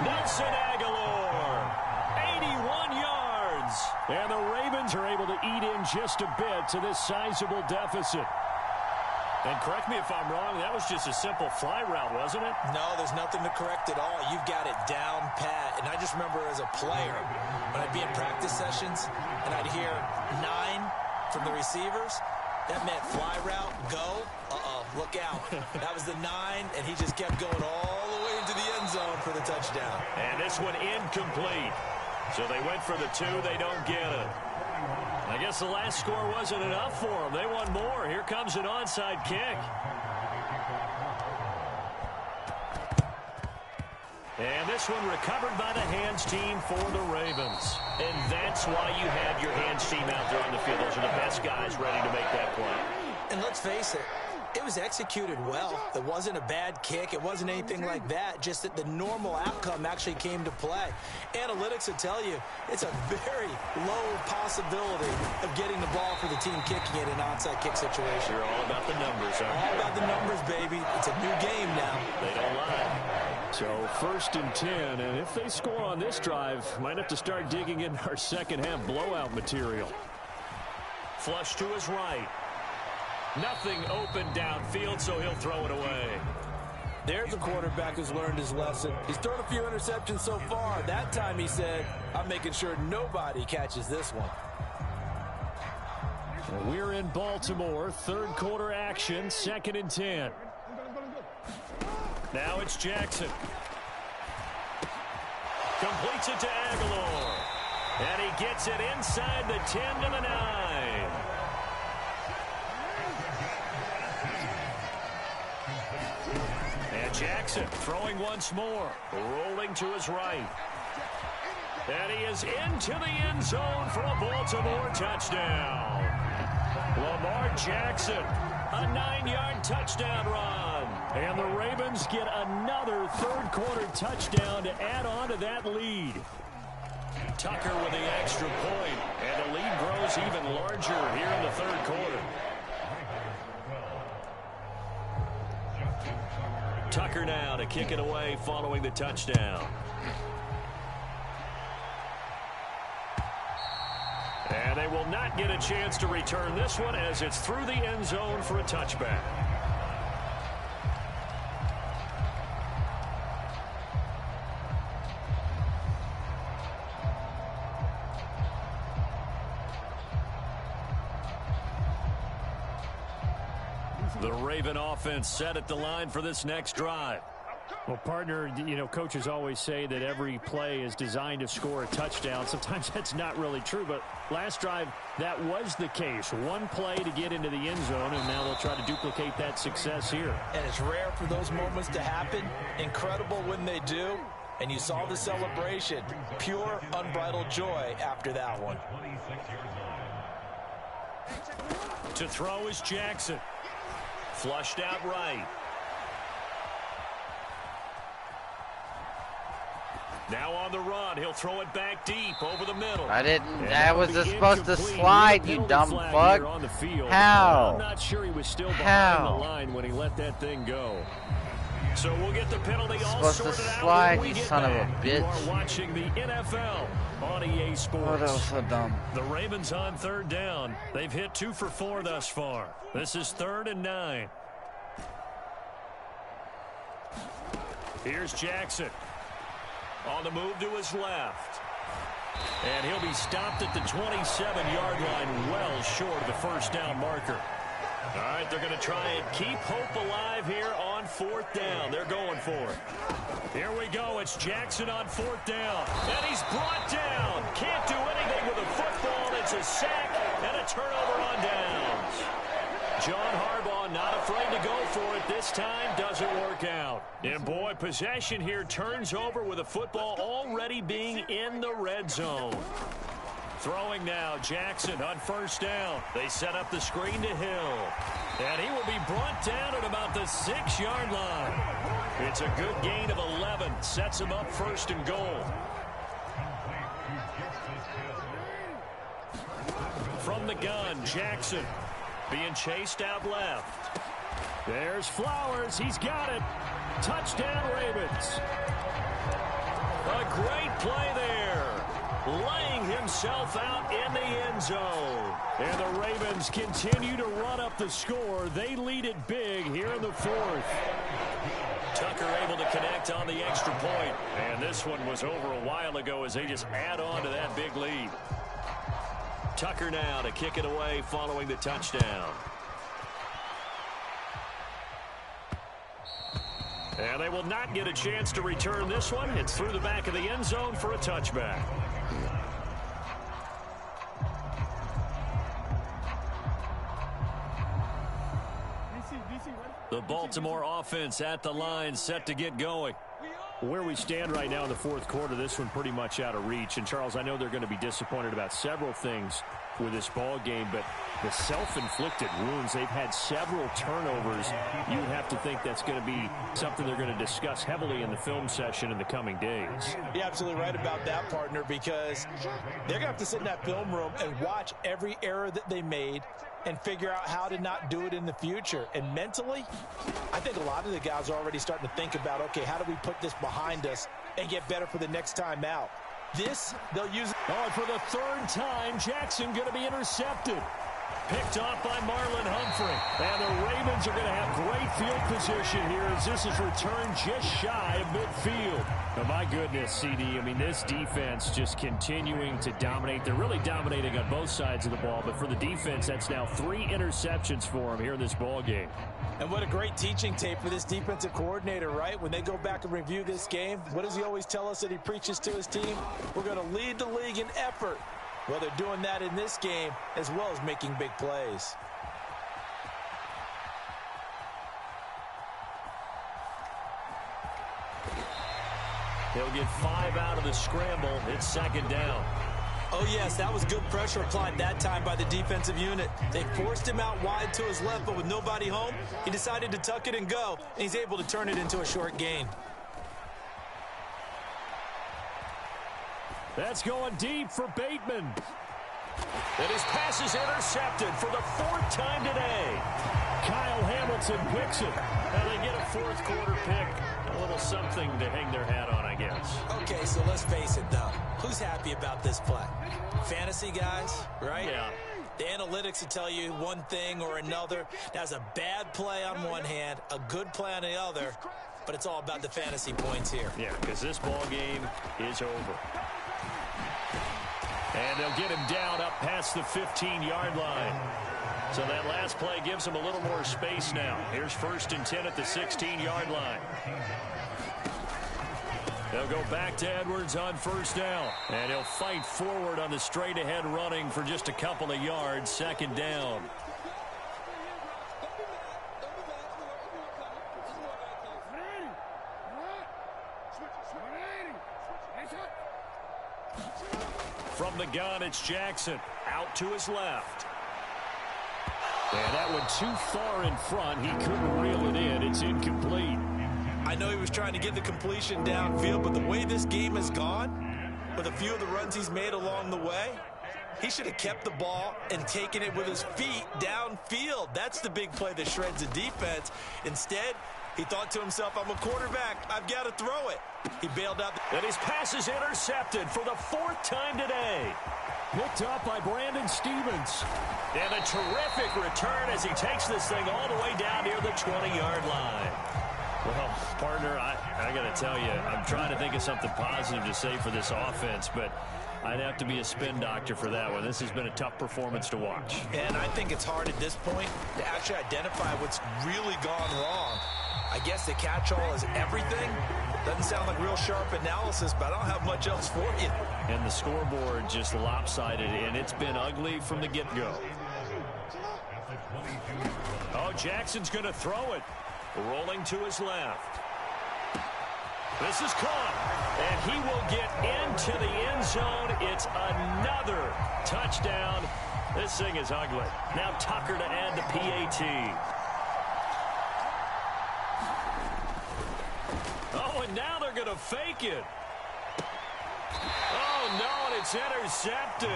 Nelson Aguilar, 81 yards. And the Ravens are able to eat in just a bit to this sizable deficit. And correct me if I'm wrong, that was just a simple fly route, wasn't it? No, there's nothing to correct at all. You've got it down pat. And I just remember as a player, when I'd be in practice sessions and I'd hear 9 from the receivers, that meant fly route, go, look out. That was the 9, and he just kept going all the way into the end zone for the touchdown. And this one incomplete. So they went for the 2, they don't get it. I guess the last score wasn't enough for them. They want more. Here comes an onside kick. And this one recovered by the hands team for the Ravens. And that's why you have your hands team out there on the field. Those are the best guys ready to make that play. And let's face it, it was executed well. It wasn't a bad kick. It wasn't anything like that. Just that the normal outcome actually came to play. Analytics will tell you it's a very low possibility of getting the ball for the team kicking it in an onside kick situation. You're all about the numbers, aren't you? All about the numbers, baby. It's a new game now. They don't lie. So 1st and 10, and if they score on this drive, might have to start digging in our second half blowout material. Flush to his right. Nothing open downfield, so he'll throw it away. There's a quarterback who's learned his lesson. He's thrown a few interceptions so far. That time he said, I'm making sure nobody catches this one. We're in Baltimore, third quarter action, 2nd and 10. Now it's Jackson. Completes it to Aguilar. And he gets it inside the 10 to the 9. And Jackson throwing once more. Rolling to his right. And he is into the end zone for a Baltimore touchdown. Lamar Jackson, a 9-yard touchdown run. And the Ravens get another third quarter touchdown to add on to that lead. Tucker with the extra point, and the lead grows even larger here in the third quarter. Tucker now to kick it away following the touchdown. And they will not get a chance to return this one as it's through the end zone for a touchback. The Raven offense set at the line for this next drive. Well, partner, you know, coaches always say that every play is designed to score a touchdown. Sometimes that's not really true, but last drive, that was the case. One play to get into the end zone, and now they'll try to duplicate that success here. And it's rare for those moments to happen. Incredible when they do. And you saw the celebration. Pure, unbridled joy after that one. To throw is Jackson. Flushed out right. Now on the run, he'll throw it back deep over the middle. I didn't. That was supposed to slide, you dumb fuck. On the field. How? I'm not sure he was still behind the line when he let that thing go. So we'll get the penalty all sorted supposed to slide, out. you son of a bitch. You are watching the NFL on EA Sports. Oh, that was so dumb. The Ravens on 3rd down. They've hit 2 for 4 thus far. This is 3rd and 9. Here's Jackson. On the move to his left. And he'll be stopped at the 27-yard line, well short of the first down marker. All right, they're going to try and keep hope alive here on 4th down. They're going for it. Here we go. It's Jackson on 4th down. And he's brought down. Can't do anything with a football. It's a sack and a turnover on downs. John Harbaugh not afraid to go for it. This time doesn't work out. And boy, possession here turns over with a football already being in the red zone. Throwing now, Jackson on 1st down. They set up the screen to Hill. And he will be brought down at about the 6-yard line. It's a good gain of 11. Sets him up 1st and goal. From the gun, Jackson being chased out left. There's Flowers. He's got it. Touchdown, Ravens. A great play there. Laying himself out in the end zone. And the Ravens continue to run up the score. They lead it big here in the 4th. Tucker able to connect on the extra point. And this one was over a while ago as they just add on to that big lead. Tucker now to kick it away following the touchdown. And they will not get a chance to return this one. It's through the back of the end zone for a touchback. The Baltimore offense at the line, set to get going. Where we stand right now in the 4th quarter, this one pretty much out of reach. And, Charles, I know they're going to be disappointed about several things with this ball game, but the self-inflicted wounds, they've had several turnovers. You have to think that's going to be something they're going to discuss heavily in the film session in the coming days. You're absolutely right about that, partner, because they're going to have to sit in that film room and watch every error that they made and figure out how to not do it in the future. And mentally, I think a lot of the guys are already starting to think about, okay, how do we put this behind us and get better for the next time out? This, they'll use it. Oh, for the 3rd time, Jackson going to be intercepted. Picked off by Marlon Humphrey. And the Ravens are going to have great field position here as this is returned just shy of midfield. Oh, my goodness, CD. I mean, this defense just continuing to dominate. They're really dominating on both sides of the ball. But for the defense, that's now 3 interceptions for them here in this ball game. And what a great teaching tape for this defensive coordinator, right? When they go back and review this game, what does he always tell us that he preaches to his team? We're going to lead the league in effort. Well, they're doing that in this game as well as making big plays. He'll get 5 out of the scramble. It's 2nd down. Oh, yes, that was good pressure applied that time by the defensive unit. They forced him out wide to his left, but with nobody home, he decided to tuck it and go, and he's able to turn it into a short gain. That's going deep for Bateman. And his pass is intercepted for the 4th time today. Kyle Hamilton picks it. And they get a 4th quarter pick. A little something to hang their hat on, I guess. Okay, so let's face it, though. Who's happy about this play? Fantasy guys, right? Yeah. The analytics will tell you one thing or another. That's a bad play on one hand, a good play on the other, but it's all about the fantasy points here. Yeah, because this ball game is over. And they'll get him down up past the 15-yard line. So that last play gives him a little more space now. Here's 1st and 10 at the 16-yard line. They'll go back to Edwards on 1st down. And he'll fight forward on the straight-ahead running for just a couple of yards. 2nd down. From the gun, it's Jackson. Out to his left. And that one too far in front. He couldn't reel it in. It's incomplete. I know he was trying to get the completion downfield, but the way this game has gone, with a few of the runs he's made along the way, he should have kept the ball and taken it with his feet downfield. That's the big play that shreds the defense. Instead, he thought to himself, I'm a quarterback. I've got to throw it. He bailed out. And his pass is intercepted for the 4th time today. Picked up by Brandon Stevens. And a terrific return as he takes this thing all the way down near the 20-yard line. Well, partner, I got to tell you, I'm trying to think of something positive to say for this offense, but I'd have to be a spin doctor for that one. This has been a tough performance to watch. And I think it's hard at this point to actually identify what's really gone wrong. I guess the catch-all is everything. Doesn't sound like real sharp analysis, but I don't have much else for you. And the scoreboard just lopsided, and it's been ugly from the get-go. Oh, Jackson's going to throw it. Rolling to his left. This is caught, and he will get into the end zone. It's another touchdown. This thing is ugly. Now Tucker to add the PAT. Oh, and now they're going to fake it. Oh, no, and it's intercepted.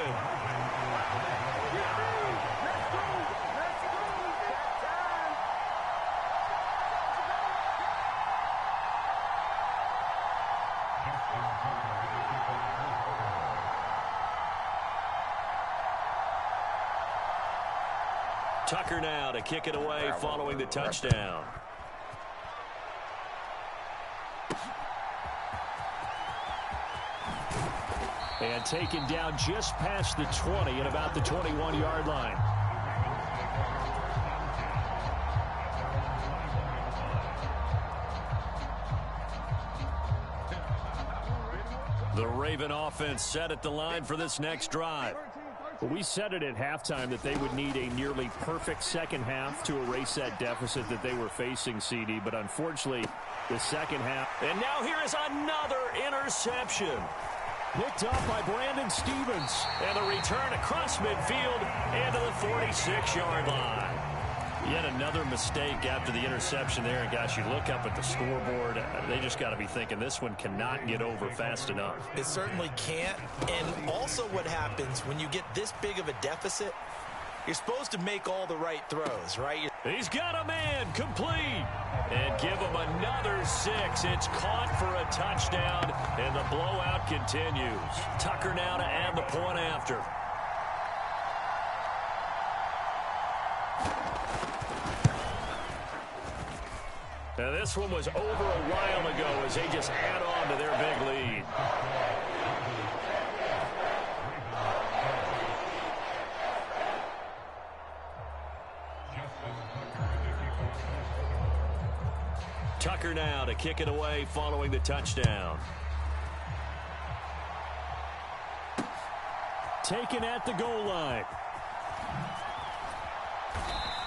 Tucker now to kick it away following the touchdown. And taken down just past the 20 at about the 21-yard line. The Raven offense set at the line for this next drive. Well, we said it at halftime that they would need a nearly perfect second half to erase that deficit that they were facing, CD. But unfortunately, the second half. And now here is another interception. Picked up by Brandon Stevens. And the return across midfield and to the 46-yard line. Yet another mistake after the interception there. And, gosh, you look up at the scoreboard. They just got to be thinking this one cannot get over fast enough. It certainly can't. And also what happens when you get this big of a deficit, you're supposed to make all the right throws, right? He's got a man complete. And give him another 6. It's caught for a touchdown, and the blowout continues. Tucker now to add the point after. Now this one was over a while ago as they just add on to their big lead. Tucker now to kick it away following the touchdown. Taken at the goal line.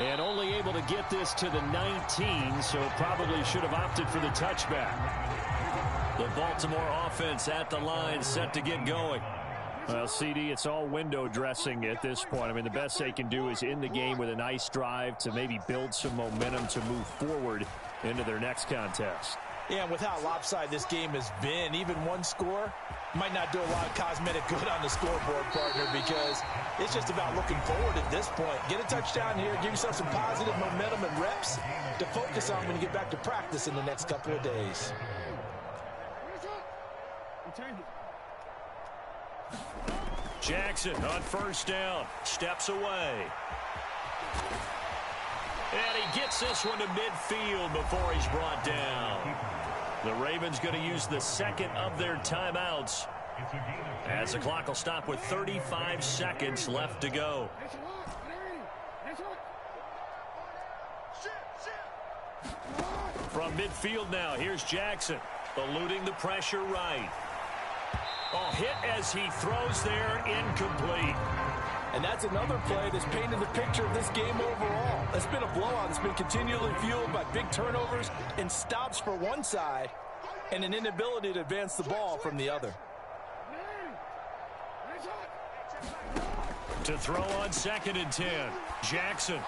And only able to get this to the 19, so probably should have opted for the touchback. The Baltimore offense at the line set to get going. Well, CD, it's all window dressing at this point. I mean, the best they can do is in the game with a nice drive to maybe build some momentum to move forward into their next contest. Yeah, with how lopsided this game has been, even one score might not do a lot of cosmetic good on the scoreboard, partner, because it's just about looking forward at this point. Get a touchdown here, give yourself some positive momentum and reps to focus on when you get back to practice in the next couple of days. Jackson on first down, steps away. And he gets this one to midfield before he's brought down. The Ravens going to use the second of their timeouts as the clock will stop with 35 seconds left to go. From midfield now, here's Jackson, eluding the pressure right. Oh, hit as he throws there, incomplete. And that's another play that's painted the picture of this game overall. It's been a blowout. It's been continually fueled by big turnovers and stops for one side and an inability to advance the ball from the other. To throw on 2nd and 10, Jackson.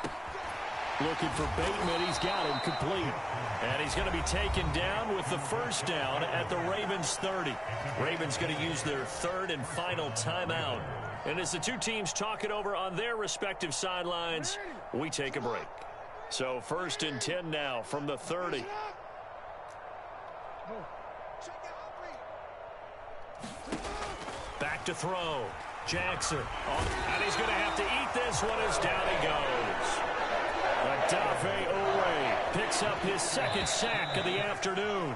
Looking for Bateman. He's got him complete. And he's going to be taken down with the first down at the Ravens 30. Ravens going to use their third and final timeout. And as the two teams talk it over on their respective sidelines, we take a break. So 1st and 10 now from the 30. Back to throw. Jackson. And he's going to have to eat this one as down he goes. Adafe Owe picks up his second sack of the afternoon.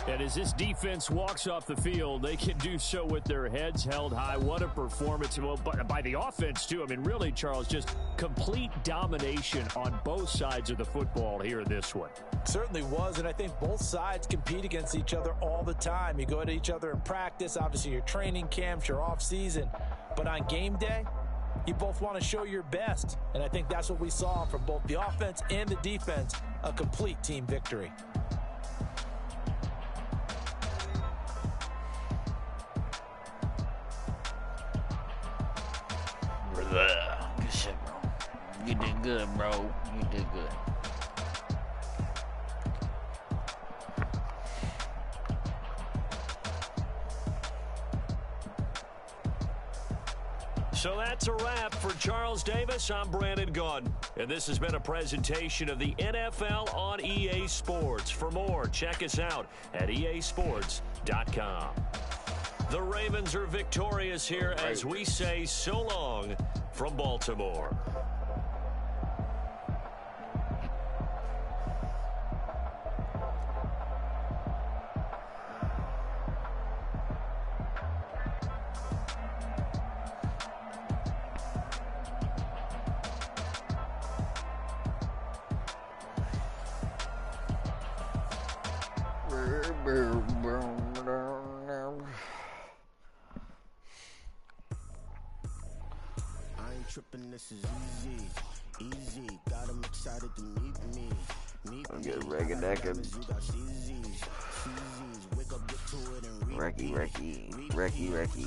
And as this defense walks off the field, they can do so with their heads held high. What a performance. Well, by the offense, too. I mean, really, Charles, just complete domination on both sides of the football here in this one. Certainly was, and I think both sides compete against each other all the time. You go at each other in practice, obviously your training camps, your off-season. But on game day, you both want to show your best. And I think that's what we saw from both the offense and the defense, a complete team victory. Good shit, bro. You did good, bro. You did good. So that's a wrap for Charles Davis. I'm Brandon Gaudin, and this has been a presentation of the NFL on EA Sports. For more, check us out at easports.com. The Ravens are victorious here as we say so long from Baltimore. This is easy. Got them excited to meet me. I'll get Recky,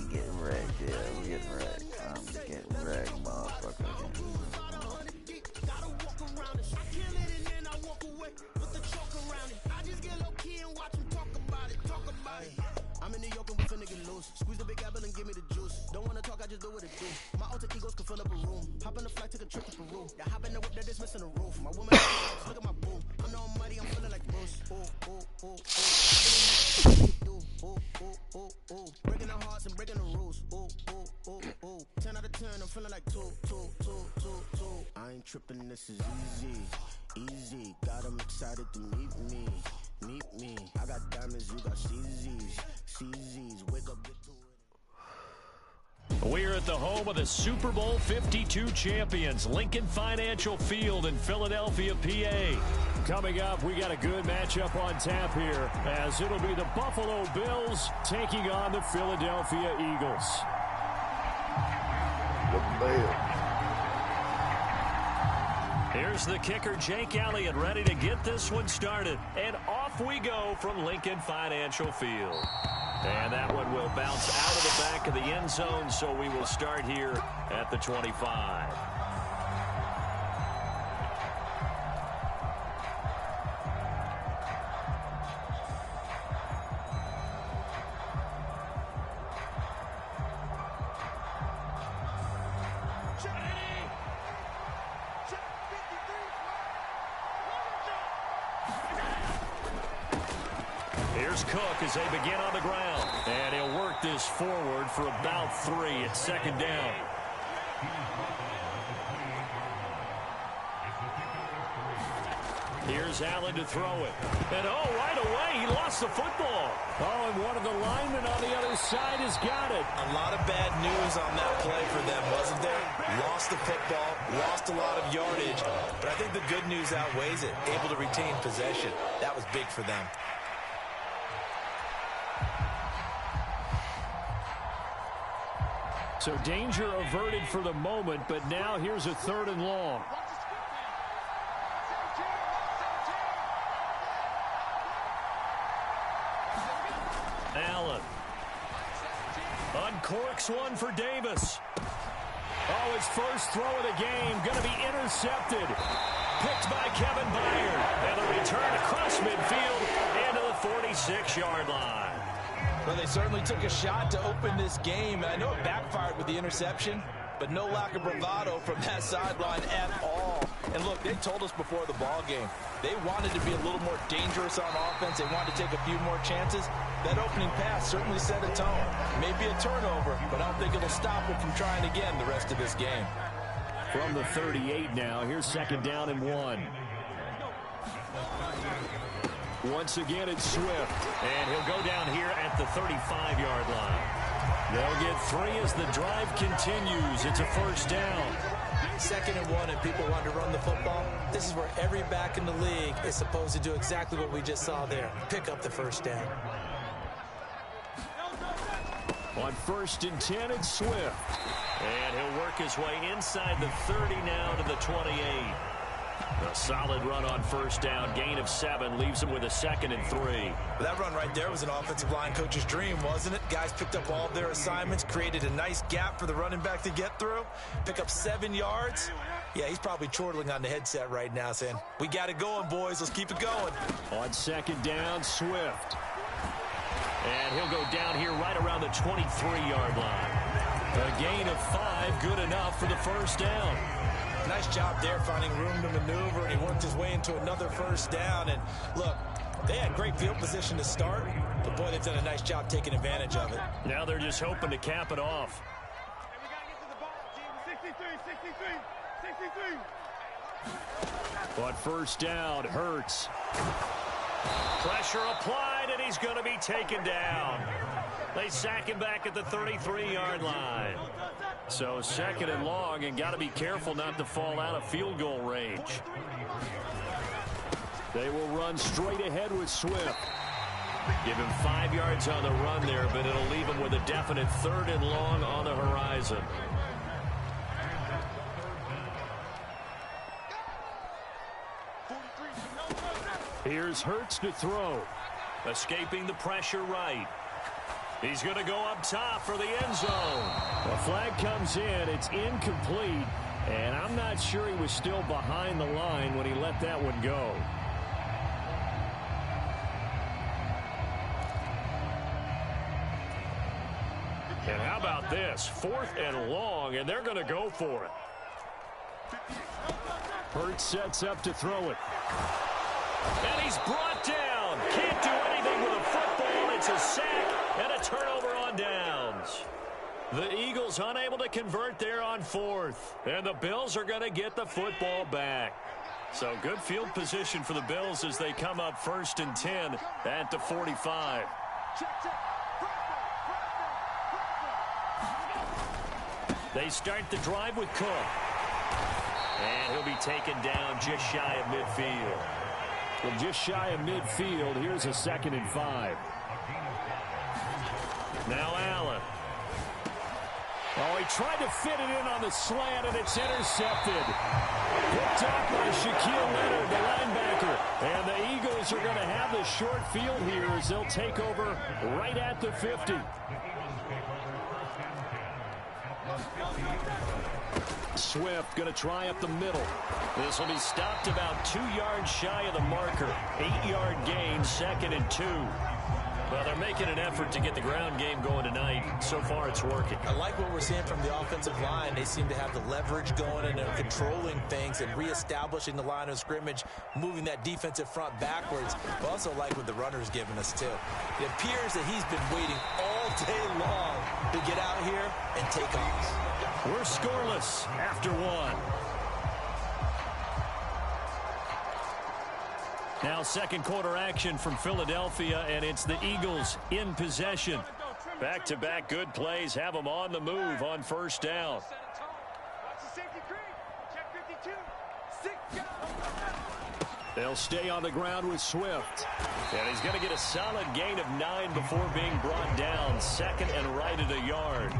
getting wrecked. Yeah, we're getting wrecked. I'm getting wrecked, motherfucker. Gotta walk around it. I kill it and then I walk away with the chalk around it. I just get low key and watch them talk about it. I'm in New York and we finna get loose. Squeeze the big apple and give me the juice. Don't wanna talk, I just do what it do. My alter egos can fill up a room. Hop on the flight, take a trip to Peru. Yeah, hop in the whip, that is missing the roof. My woman, look at my boo. I'm the almighty, I'm feeling like Bruce. Breaking the hearts and breaking the rules. 10 out of 10, I'm feeling like 2. I ain't tripping, this is easy. Got them excited to meet me. I got diamonds, you got CZs. Wake up, get to it. We're at the home of the Super Bowl 52 champions, Lincoln Financial Field in Philadelphia, PA. Coming up, we got a good matchup on tap here, as it'll be the Buffalo Bills taking on the Philadelphia Eagles. Here's the kicker, Jake Elliott, ready to get this one started. And off we go from Lincoln Financial Field. And that one will bounce out of the back of the end zone, so we will start here at the 25. Here's Cook as they begin on the ground. And he'll work this forward for about 3 at second down. Here's Allen to throw it. And right away, he lost the football. And one of the linemen on the other side has got it. A lot of bad news on that play for them, wasn't there? Lost the football, lost a lot of yardage. But I think the good news outweighs it. Able to retain possession. That was big for them. So danger averted for the moment, but now here's a 3rd and long. Allen uncorks one for Davis. Oh, his first throw of the game going to be intercepted. Picked by Kevin Byard. And the return across midfield into the 46-yard line. Well, they certainly took a shot to open this game. And I know it backfired with the interception, but no lack of bravado from that sideline at all. And look, they told us before the ball game, they wanted to be a little more dangerous on offense. They wanted to take a few more chances. That opening pass certainly set a tone. Maybe a turnover, but I don't think it'll stop them from trying again the rest of this game. From the 38 now, here's 2nd down and 1. Once again, it's Swift, and he'll go down here at the 35-yard line. They'll get 3 as the drive continues. It's a first down. 2nd and 1, and people want to run the football. This is where every back in the league is supposed to do exactly what we just saw there. Pick up the first down. On 1st and 10, it's Swift. And he'll work his way inside the 30 now to the 28. A solid run on first down. Gain of 7 leaves him with a 2nd and 3. Well, that run right there was an offensive line coach's dream, wasn't it? Guys picked up all of their assignments, created a nice gap for the running back to get through, pick up 7 yards. Yeah, he's probably chortling on the headset right now saying, we got it going, boys. Let's keep it going. On 2nd down, Swift. And he'll go down here right around the 23-yard line. A gain of 5, good enough for the first down. Nice job there finding room to maneuver, and he worked his way into another first down. And look, they had great field position to start, but boy, they've done a nice job taking advantage of it. Now they're just hoping to cap it off. But first down, Hurts. Pressure applied, and he's going to be taken down. They sack him back at the 33-yard line. So 2nd and long, and got to be careful not to fall out of field goal range. They will run straight ahead with Swift. Give him 5 yards on the run there, but it'll leave him with a definite 3rd and long on the horizon. Here's Hurts to throw. Escaping the pressure right. He's going to go up top for the end zone. A flag comes in. It's incomplete. And I'm not sure he was still behind the line when he let that one go. And how about this? 4th and long, and they're going to go for it. Hurts sets up to throw it. And he's brought down. Can't do anything with a football. It's a sack and a turnover on downs. The Eagles unable to convert there on 4th. And the Bills are going to get the football back. So good field position for the Bills as they come up 1st and 10 at the 45. They start the drive with Cook. And he'll be taken down just shy of midfield. Well, just shy of midfield. Here's a 2nd and 5. Now Allen. Oh, he tried to fit it in on the slant, and it's intercepted. Picked up by Shaquille Leonard, the linebacker. And the Eagles are going to have the short field here as they'll take over right at the 50. Swift going to try up the middle. This will be stopped about 2 yards shy of the marker. 8-yard gain, 2nd and 2. Well, they're making an effort to get the ground game going tonight. So far, it's working. I like what we're seeing from the offensive line. They seem to have the leverage going, and they're controlling things and reestablishing the line of scrimmage, moving that defensive front backwards. I also like what the runner's giving us, too. It appears that he's been waiting all day long to get out here and take off. We're scoreless after 1. Now 2nd quarter action from Philadelphia, and it's the Eagles in possession. Back-to-back good plays have them on the move on 1st down. They'll stay on the ground with Swift. And he's going to get a solid gain of 9 before being brought down. 2nd and right at a yard.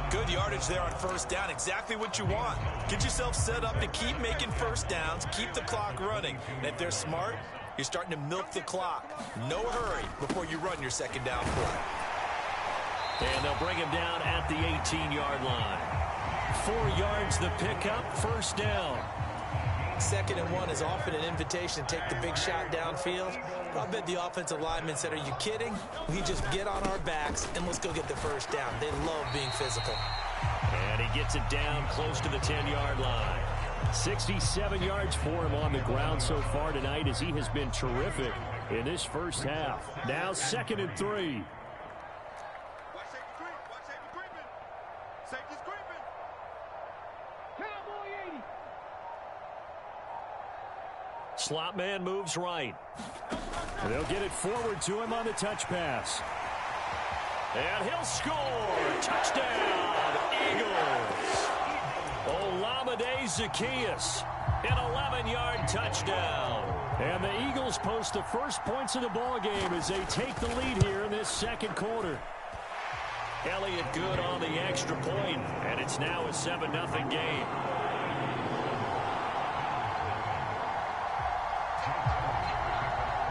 Good yardage there on 1st down. Exactly what you want. Get yourself set up to keep making 1st downs, keep the clock running. And if they're smart, you're starting to milk the clock. No hurry before you run your 2nd down play. And they'll bring him down at the 18-yard line. 4 yards the pickup, first down. 2nd and 1 is often an invitation to take the big shot downfield. But I bet the offensive linemen said, are you kidding? We just get on our backs and let's go get the first down. They love being physical. And he gets it down close to the 10-yard line. 67 yards for him on the ground so far tonight as he has been terrific in this first half. Now 2nd and 3. Slot man moves right. And they'll get it forward to him on the touch pass. And he'll score. Touchdown, Eagles. Olamide Zaccheaus, an 11-yard touchdown. And the Eagles post the first points of the ball game as they take the lead here in this 2nd quarter. Elliott good on the extra point, and it's now a 7-0 game.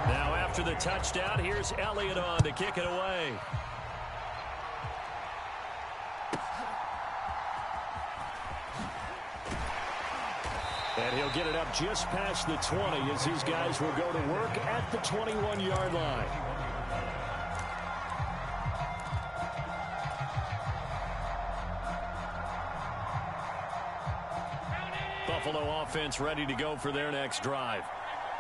Now after the touchdown, here's Elliott on to kick it away. And he'll get it up just past the 20 as these guys will go to work at the 21-yard line. Buffalo offense ready to go for their next drive.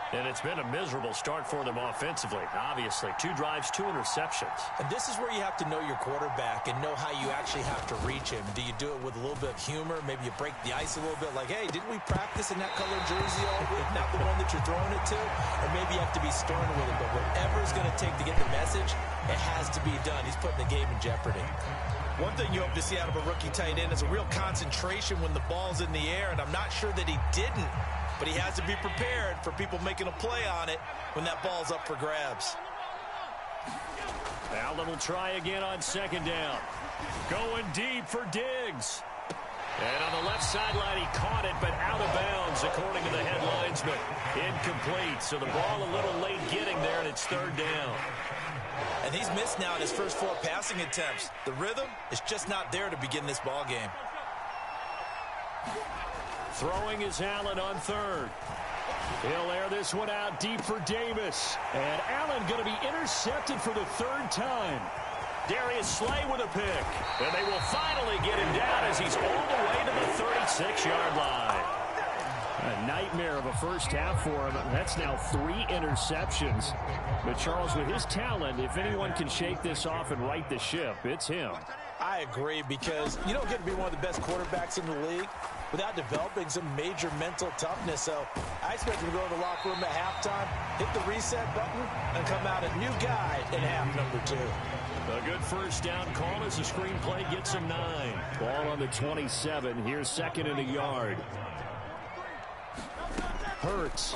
And it's been a miserable start for them offensively, obviously. 2 drives, 2 interceptions. And this is where you have to know your quarterback and know how you actually have to reach him. Do you do it with a little bit of humor? Maybe you break the ice a little bit like, hey, didn't we practice in that colored jersey all week? Not the one that you're throwing it to? Or maybe you have to be stern with it. But whatever it's going to take to get the message, it has to be done. He's putting the game in jeopardy. One thing you hope to see out of a rookie tight end is a real concentration when the ball's in the air, and I'm not sure that he didn't. But he has to be prepared for people making a play on it when that ball's up for grabs. Allen will try again on 2nd down. Going deep for Diggs. And on the left sideline, he caught it, but out of bounds, according to the head linesman. Incomplete, so the ball a little late getting there, and it's 3rd down. And he's missed now in his first 4 passing attempts. The rhythm is just not there to begin this ball game. Throwing is Allen on 3rd. He'll air this one out deep for Davis. And Allen going to be intercepted for the 3rd time. Darius Slay with a pick. And they will finally get him down as he's all the way to the 36-yard line. A nightmare of a first half for him. That's now 3 interceptions. But Charles, with his talent, if anyone can shake this off and right the ship, it's him. I agree, because you don't get to be one of the best quarterbacks in the league without developing some major mental toughness. So I expect him to go to the locker room at halftime, hit the reset button, and come out a new guy in half number 2. A good first down call as the screenplay gets him 9. Ball on the 27. Here's 2nd and a yard. Hurts.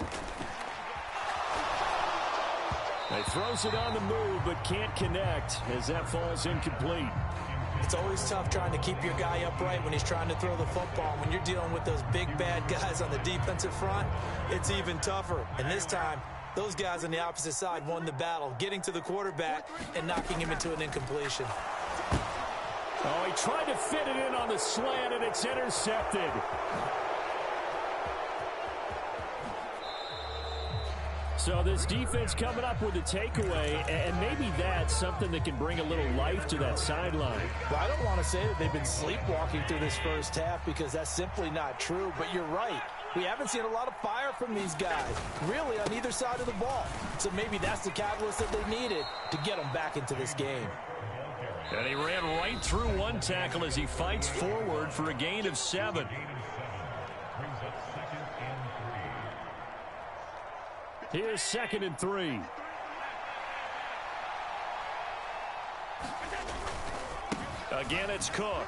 He throws it on the move, but can't connect as that falls incomplete. It's always tough trying to keep your guy upright when he's trying to throw the football. When you're dealing with those big, bad guys on the defensive front, it's even tougher. And this time, those guys on the opposite side won the battle, getting to the quarterback and knocking him into an incompletion. Oh, he tried to fit it in on the slant, and it's intercepted. So this defense coming up with a takeaway, and maybe that's something that can bring a little life to that sideline. Well, I don't want to say that they've been sleepwalking through this first half, because that's simply not true, but you're right. We haven't seen a lot of fire from these guys, really, on either side of the ball. So maybe that's the catalyst that they needed to get them back into this game. And he ran right through one tackle as he fights forward for a gain of 7. Here's 2nd and 3. Again, it's Cook.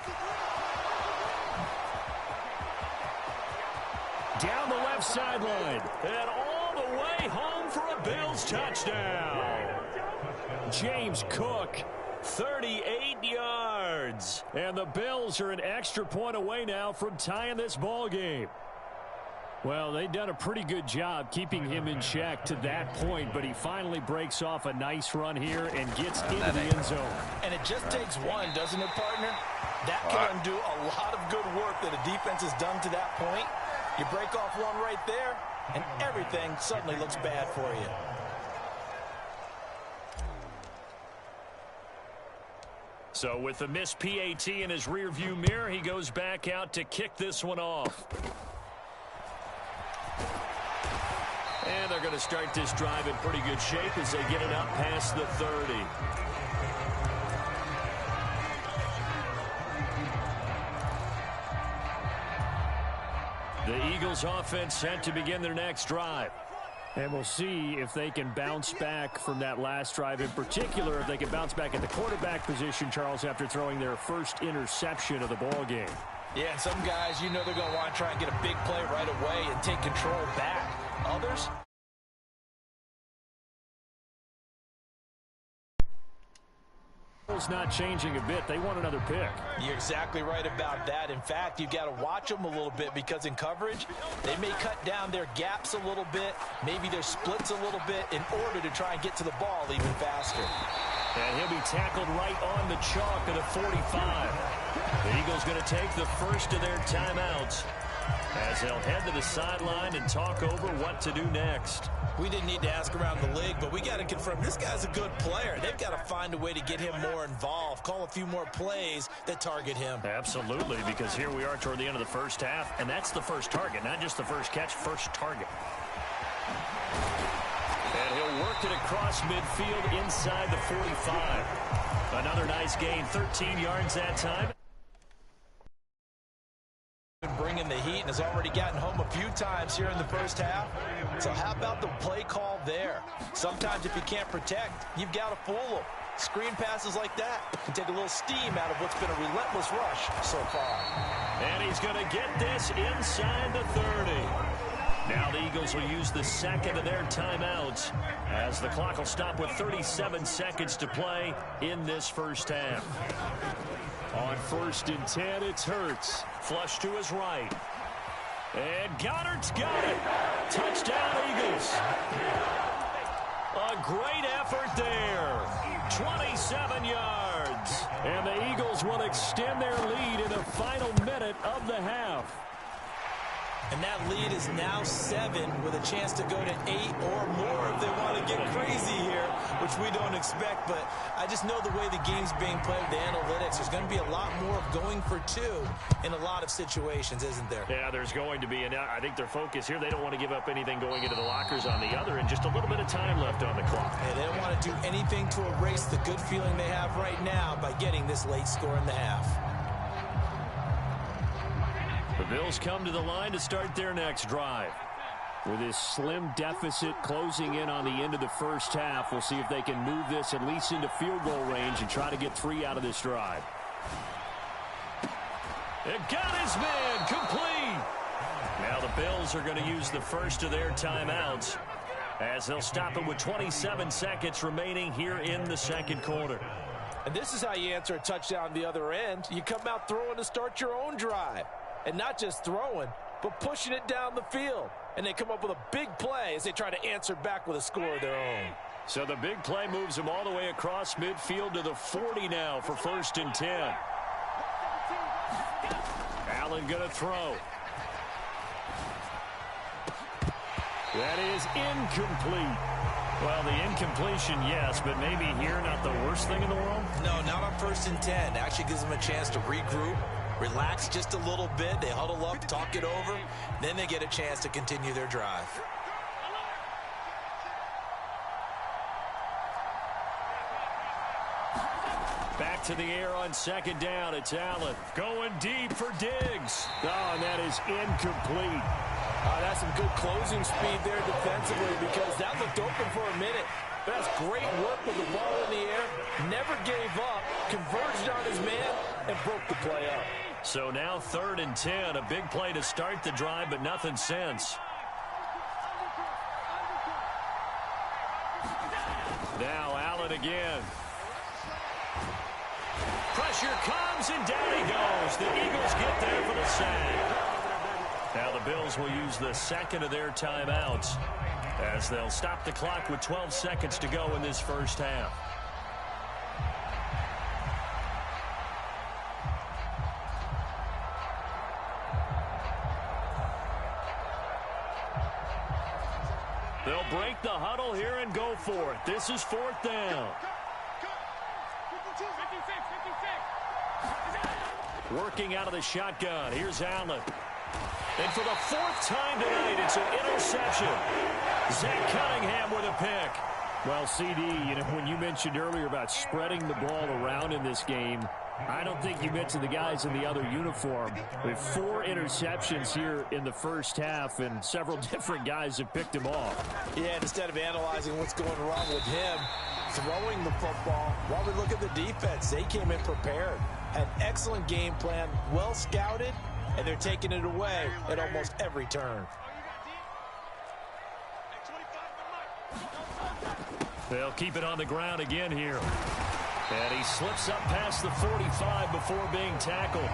Down the left sideline. And all the way home for a Bills touchdown. James Cook, 38 yards. And the Bills are an extra point away now from tying this ball game. Well, they've done a pretty good job keeping him in check to that point, but he finally breaks off a nice run here and gets into the end zone. And it just takes one, doesn't it, partner? That can undo a lot of good work that a defense has done to that point. You break off one right there, and everything suddenly looks bad for you. So with the missed PAT in his rearview mirror, he goes back out to kick this one off. And they're going to start this drive in pretty good shape as they get it up past the 30. The Eagles offense set to begin their next drive. And we'll see if they can bounce back from that last drive. In particular, if they can bounce back at the quarterback position, Charles, after throwing their first interception of the ball game. Yeah, and some guys, you know they're going to want to try and get a big play right away and take control back. Others? Not changing a bit. They want another pick. You're exactly right about that. In fact, you've got to watch them a little bit because in coverage, they may cut down their gaps a little bit, maybe their splits a little bit in order to try and get to the ball even faster. And he'll be tackled right on the chalk of the 45. The Eagles going to take the first of their timeouts as they'll head to the sideline and talk over what to do next. We didn't need to ask around the league, but we got to confirm this guy's a good player. They've got to find a way to get him more involved, call a few more plays that target him. Absolutely, because here we are toward the end of the first half, and that's the first target, not just the first catch, first target. And he'll work it across midfield inside the 45. Another nice gain, 13 yards that time. Bringing the heat and has already gotten home a few times here in the first half. So how about the play call there? Sometimes if you can't protect, you've got to fool them. Screen passes like that can take a little steam out of what's been a relentless rush so far. And he's going to get this inside the 30. Now the Eagles will use the second of their timeouts as the clock will stop with 37 seconds to play in this first half. On 1st and 10, it's Hurts. Flush to his right. And Goddard's got it. Touchdown, Eagles. A great effort there. 27 yards. And the Eagles will extend their lead in the final minute of the half. And that lead is now 7 with a chance to go to 8 or more if they want to get crazy here, which we don't expect. But I just know the way the game's being played with the analytics, there's going to be a lot more of going for 2 in a lot of situations, isn't there? Yeah, there's going to be. And I think their focus here, they don't want to give up anything going into the lockers on the other, and just a little bit of time left on the clock. Yeah, they don't want to do anything to erase the good feeling they have right now by getting this late score in the half. The Bills come to the line to start their next drive. With this slim deficit closing in on the end of the first half, we'll see if they can move this at least into field goal range and try to get 3 out of this drive. It got his man complete. Now the Bills are going to use the first of their timeouts as they'll stop it with 27 seconds remaining here in the second quarter. And this is how you answer a touchdown on the other end. You come out throwing to start your own drive. And not just throwing, but pushing it down the field. And they come up with a big play as they try to answer back with a score of their own. So the big play moves them all the way across midfield to the 40 now for 1st and 10. Allen going to throw. That is incomplete. Well, the incompletion, yes, but maybe here not the worst thing in the world? No, not on 1st and 10. Actually gives them a chance to regroup. Relax just a little bit. They huddle up, talk it over. Then they get a chance to continue their drive. Back to the air on 2nd down. It's Allen going deep for Diggs. Oh, and that is incomplete. That's some good closing speed there defensively because that looked open for a minute. But that's great work with the ball in the air. Never gave up. Converged on his man and broke the play up. So now 3rd and 10, a big play to start the drive, but nothing since. Now Allen again. Pressure comes, and down he goes. The Eagles get there for the sack. Now the Bills will use the second of their timeouts as they'll stop the clock with 12 seconds to go in this first half. They'll break the huddle here and go for it. This is fourth down. Working out of the shotgun. Here's Allen. And for the fourth time tonight, it's an interception. Zach Cunningham with a pick. Well, CD, when you mentioned earlier about spreading the ball around in this game, I don't think you mentioned the guys in the other uniform. We have 4 interceptions here in the first half, and several different guys have picked him off. Yeah, instead of analyzing what's going wrong with him, throwing the football, while we look at the defense, they came in prepared. Had excellent game plan, well scouted, and they're taking it away at almost every turn. They'll keep it on the ground again here. And he slips up past the 45 before being tackled.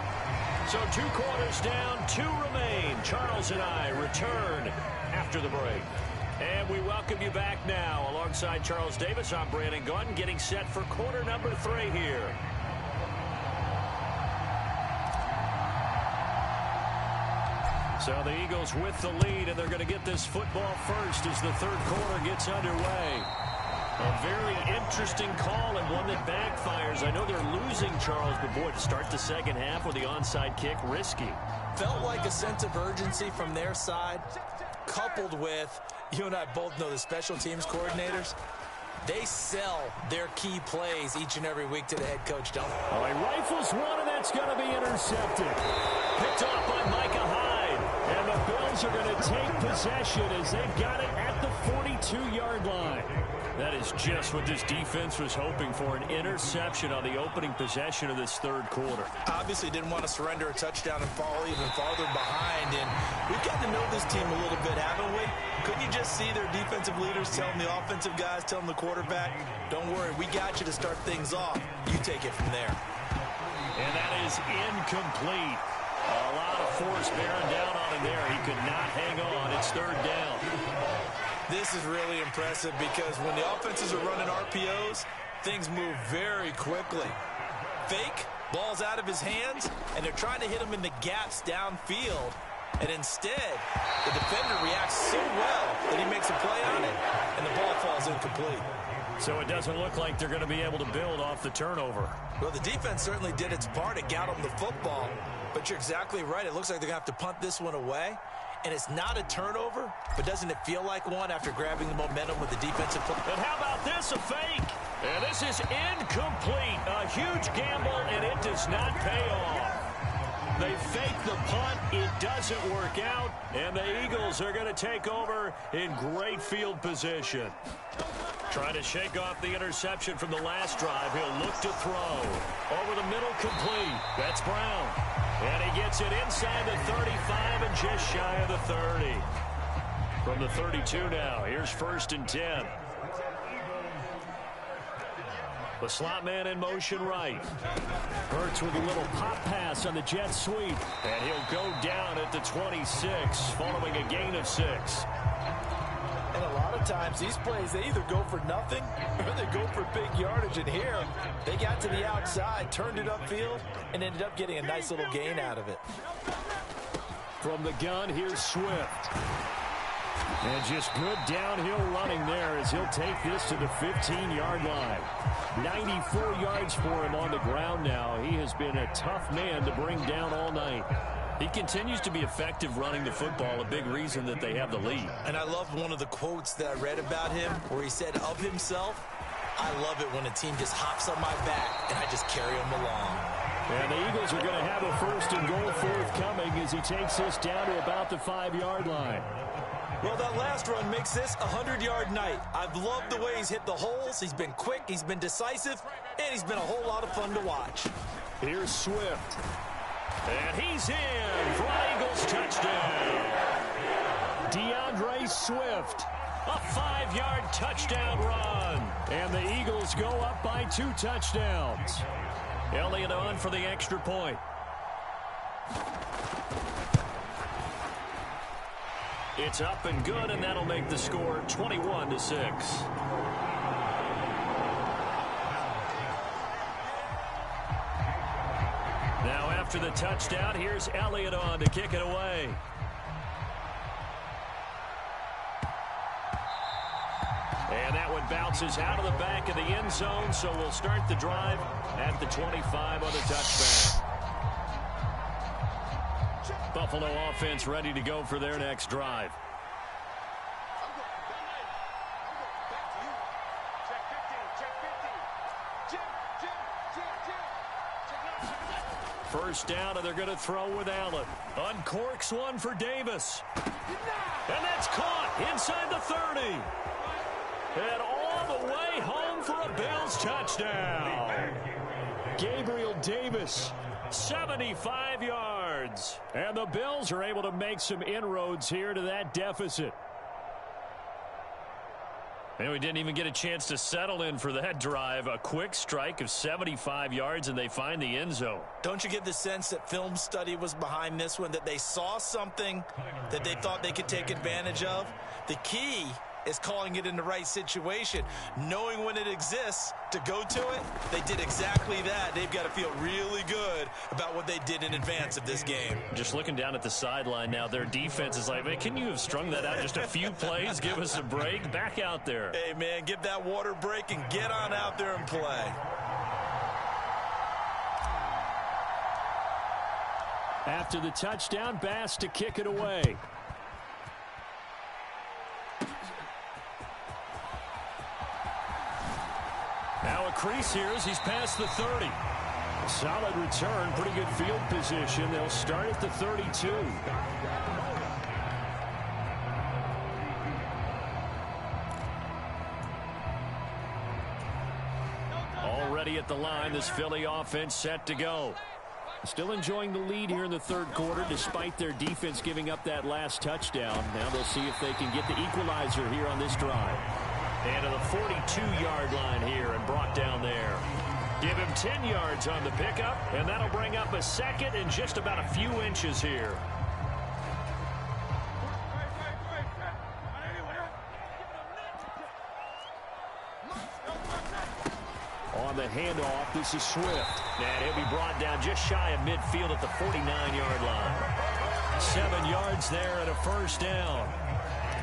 So 2 quarters down, 2 remain. Charles and I return after the break. And we welcome you back now. Alongside Charles Davis, I'm Brandon Gordon, getting set for quarter number 3 here. So the Eagles with the lead, and they're going to get this football first as the third quarter gets underway. A very interesting call and one that backfires. I know they're losing, Charles, but boy, to start the second half with the onside kick, risky. Felt like a sense of urgency from their side, coupled with, you and I both know the special teams coordinators, they sell their key plays each and every week to the head coach, don't they? Well, he rifles one, and that's going to be intercepted. Picked off by Micah Hyde. And the Bills are going to take possession as they've got it at the 42-yard line. That is just what this defense was hoping for, an interception on the opening possession of this third quarter. Obviously didn't want to surrender a touchdown and fall even farther behind. And we've gotten to know this team a little bit, haven't we? Couldn't you just see their defensive leaders telling the offensive guys, telling the quarterback, don't worry, we got you to start things off. You take it from there. And that is incomplete. A lot of force bearing down on him there. He could not hang on. It's third down. This is really impressive because when the offenses are running RPOs, things move very quickly. Fake, ball's out of his hands, and they're trying to hit him in the gaps downfield. And instead, the defender reacts so well that he makes a play on it, and the ball falls incomplete. So it doesn't look like they're going to be able to build off the turnover. Well, the defense certainly did its part to get them the football, but you're exactly right. It looks like they're going to have to punt this one away. And it's not a turnover, but doesn't it feel like one after grabbing the momentum with the defensive play? And how about this, a fake? And this is incomplete. A huge gamble, and it does not pay off. They fake the punt. It doesn't work out, and the Eagles are going to take over in great field position. Trying to shake off the interception from the last drive. He'll look to throw. Over the middle, complete. That's Brown. And he gets it inside the 35 and just shy of the 30. From the 32 now, here's 1st and 10. The slot man in motion right. Hurts with a little pop pass on the jet sweep. And he'll go down at the 26 following a gain of 6. And a lot of times these plays, they either go for nothing or they go for big yardage. And here, they got to the outside, turned it upfield, and ended up getting a nice little gain out of it. From the gun, here's Swift. And just good downhill running there as he'll take this to the 15-yard line. 94 yards for him on the ground now. He has been a tough man to bring down all night. He continues to be effective running the football, a big reason that they have the lead. And I love one of the quotes that I read about him where he said of himself, I love it when a team just hops on my back and I just carry them along. And the Eagles are going to have a 1st and goal forthcoming as he takes this down to about the 5-yard line. Well, that last run makes this a 100-yard night. I've loved the way he's hit the holes. He's been quick, he's been decisive, and he's been a whole lot of fun to watch. Here's Swift. And he's in for an Eagles touchdown. DeAndre Swift, a 5-yard touchdown run. And the Eagles go up by 2 touchdowns. Elliott on for the extra point. It's up and good, and that'll make the score 21-6. Now after the touchdown, here's Elliott on to kick it away. And that one bounces out of the back of the end zone, so we'll start the drive at the 25 on the touchback. Buffalo offense ready to go for their next drive. First down, and they're going to throw with Allen. Uncorks one for Davis. And that's caught inside the 30. And all the way home for a Bills touchdown. Gabriel Davis, 75 yards. And the Bills are able to make some inroads here to that deficit. And we didn't even get a chance to settle in for that drive. A quick strike of 75 yards, and they find the end zone. Don't you get the sense that film study was behind this one, that they saw something that they thought they could take advantage of? The key is calling it in the right situation, knowing when it exists to go to it. They did exactly that. They've got to feel really good about what they did in advance of this game. Just looking down at the sideline now, their defense is like, man, can you have strung that out just a few plays? Give us a break. Back out there. Hey, man, give that water break and get on out there and play. After the touchdown, Bass to kick it away. Now a crease here as he's past the 30. Solid return, pretty good field position. They'll start at the 32. Already at the line, this Philly offense set to go. Still enjoying the lead here in the third quarter despite their defense giving up that last touchdown. Now they'll see if they can get the equalizer here on this drive. And to the 42-yard line here and brought down there. Give him 10 yards on the pickup, and that'll bring up a second and just about a few inches here. On the handoff, this is Swift. And he'll be brought down just shy of midfield at the 49-yard line. 7 yards there and a first down.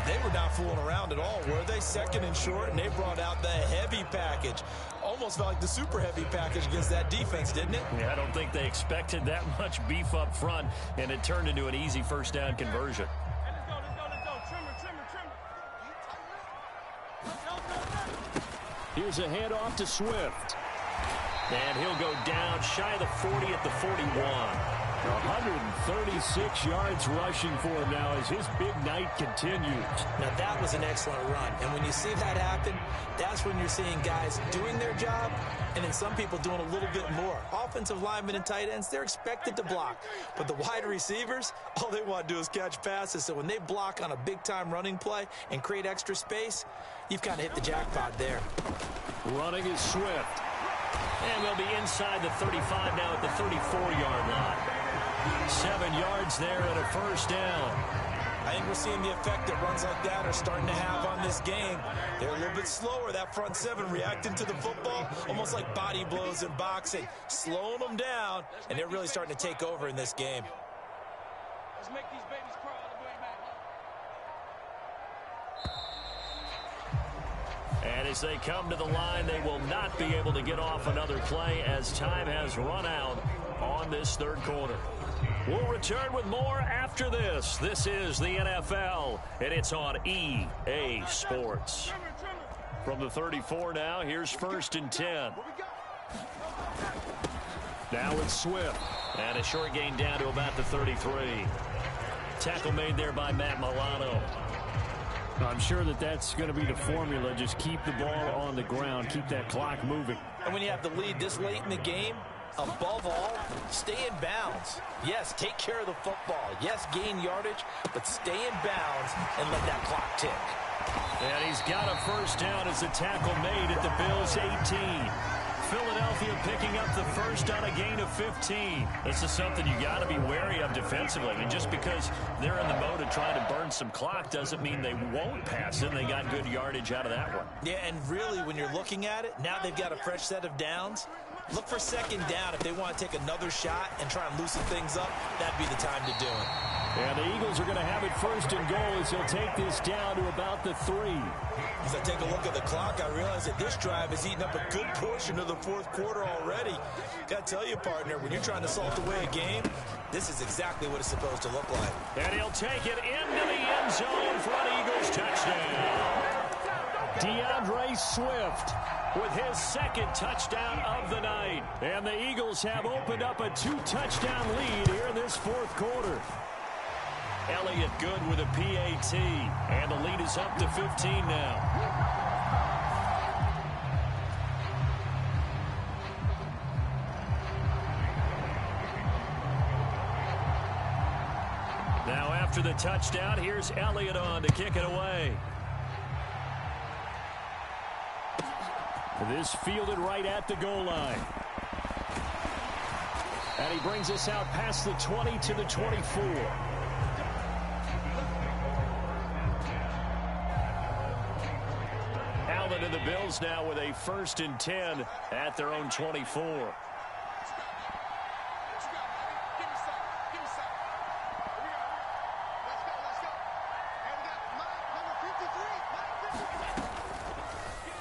They were not fooling around at all, were they? Second and short, and they brought out the heavy package. Almost felt like the super heavy package against that defense, didn't it? Yeah, I don't think they expected that much beef up front, and it turned into an easy first down conversion. Let's go. Trimmer. Here's a handoff to Swift. And he'll go down shy of the 40 at the 41. 136 yards rushing for him now as his big night continues. Now that was an excellent run, and when you see that happen, that's when you're seeing guys doing their job and then some people doing a little bit more. Offensive linemen and tight ends, they're expected to block, but the wide receivers, all they want to do is catch passes. So when they block on a big-time running play and create extra space, you've kind of hit the jackpot there. Running is Swift. And they'll be inside the 35 now at the 34-yard line. 7 yards there and a first down. I think we're seeing the effect that runs like that are starting to have on this game. They're a little bit slower, that front seven, reacting to the football, almost like body blows in boxing, slowing them down, and they're really starting to take over in this game. Let's make these babies cry all the way back. And as they come to the line, they will not be able to get off another play as time has run out on this third quarter. We'll return with more after this. This is the NFL, and it's on EA Sports. From the 34 now, here's 1st and 10. Now it's Swift. And a short gain down to about the 33. Tackle made there by Matt Milano. I'm sure that's going to be the formula. Just keep the ball on the ground. Keep that clock moving. And when you have the lead this late in the game, above all, stay in bounds. Yes, take care of the football. Yes, gain yardage, but stay in bounds and let that clock tick. And he's got a first down as the tackle made at the Bills' 18. Philadelphia picking up the first on a gain of 15. This is something you got to be wary of defensively. And just because they're in the mode of trying to burn some clock doesn't mean they won't pass it. They got good yardage out of that one. Yeah, and really, when you're looking at it, now they've got a fresh set of downs. Look for second down. If they want to take another shot and try and loosen things up, that'd be the time to do it. And the Eagles are going to have it first and goal as they'll take this down to about the 3. As I take a look at the clock, I realize that this drive has eaten up a good portion of the fourth quarter already. Got to tell you, partner, when you're trying to salt away a game, this is exactly what it's supposed to look like. And he'll take it into the end zone for an Eagles touchdown. DeAndre Swift with his second touchdown of the night. And the Eagles have opened up a 2-touchdown lead here in this fourth quarter. Elliott good with a PAT, and the lead is up to 15 now. Now after the touchdown, here's Elliott on to kick it away. This fielded right at the goal line. And he brings us out past the 20 to the 24. Allen and the Bills now with a 1st and 10 at their own 24.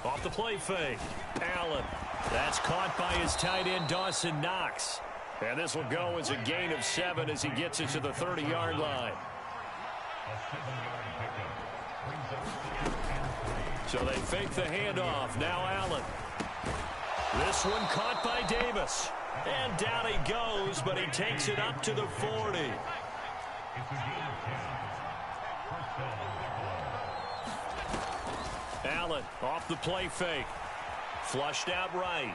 Off the play fake. Allen. That's caught by his tight end, Dawson Knox. And this will go as a gain of 7 as he gets it to the 30-yard line. So they fake the handoff. Now Allen. This one caught by Davis. And down he goes, but he takes it up to the 40. Allen off the play fake. Flushed out right.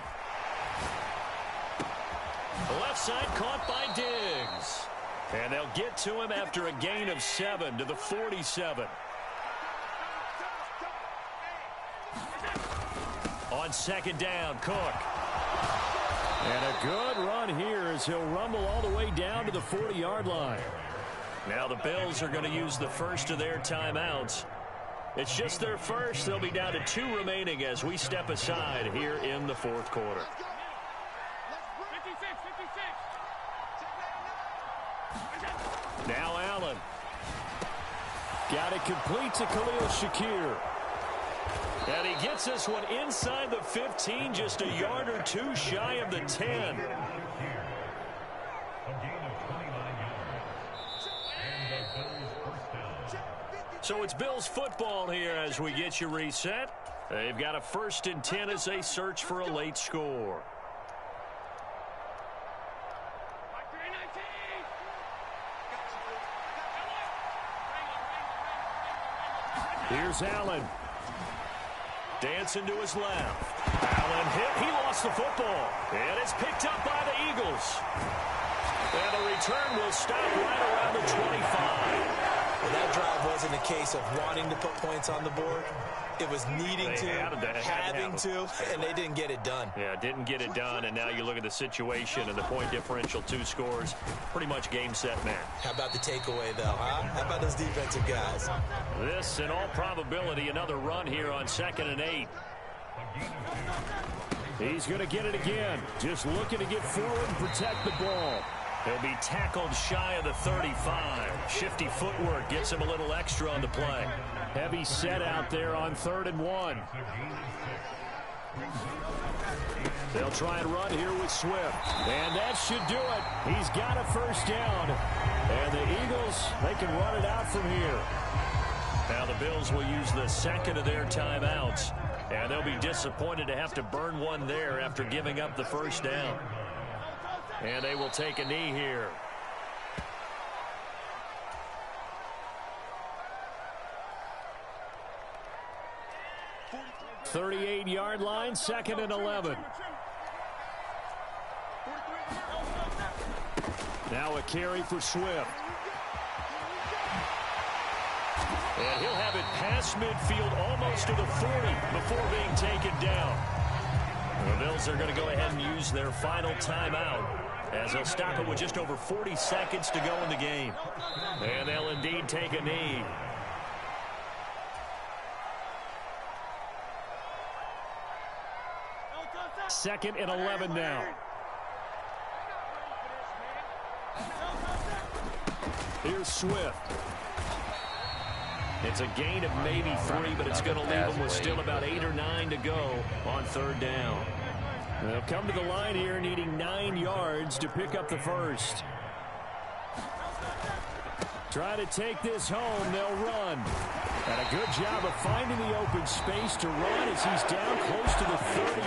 Left side caught by Diggs. And they'll get to him after a gain of 7 to the 47. On second down, Cook. And a good run here as he'll rumble all the way down to the 40-yard line. Now the Bills are going to use the first of their timeouts. It's just their first. They'll be down to 2 remaining as we step aside here in the fourth quarter. Now Allen. Got it complete to Khalil Shakir. And he gets this one inside the 15, just a yard or 2 shy of the 10. So it's Bills football here as we get you reset. They've got a 1st and 10 as they search for a late score. Here's Allen. Dancing to his left. Allen hit. He lost the football. And it's picked up by the Eagles. And the return will stop right around the 25. Well, that drive wasn't a case of wanting to put points on the board. It was needing to, having to, and they didn't get it done. Yeah, didn't get it done, and now you look at the situation and the point differential, 2 scores, pretty much game, set, match. How about the takeaway, though, huh? How about those defensive guys? This, in all probability, another run here on 2nd and 8. He's going to get it again, just looking to get forward and protect the ball. He'll be tackled shy of the 35. Shifty footwork gets him a little extra on the play. Heavy set out there on 3rd and 1. They'll try and run here with Swift. And that should do it. He's got a 1st down. And the Eagles, they can run it out from here. Now the Bills will use the 2nd of their timeouts. And they'll be disappointed to have to burn one there after giving up the 1st down. And they will take a knee here. $38-yard line, 2nd and 11. Now a carry for Swift. And he'll have it past midfield almost to the 40 before being taken down. The Bills are going to go ahead and use their final timeout, as they'll stop it with just over 40 seconds to go in the game. And they'll indeed take a knee. Second and 11 now. Here's Swift. It's a gain of maybe 3, but it's going to leave them with still about 8 or 9 to go on third down. They'll come to the line here needing 9 yards to pick up the first. Try to take this home. They'll run. And a good job of finding the open space to run as he's down close to the 30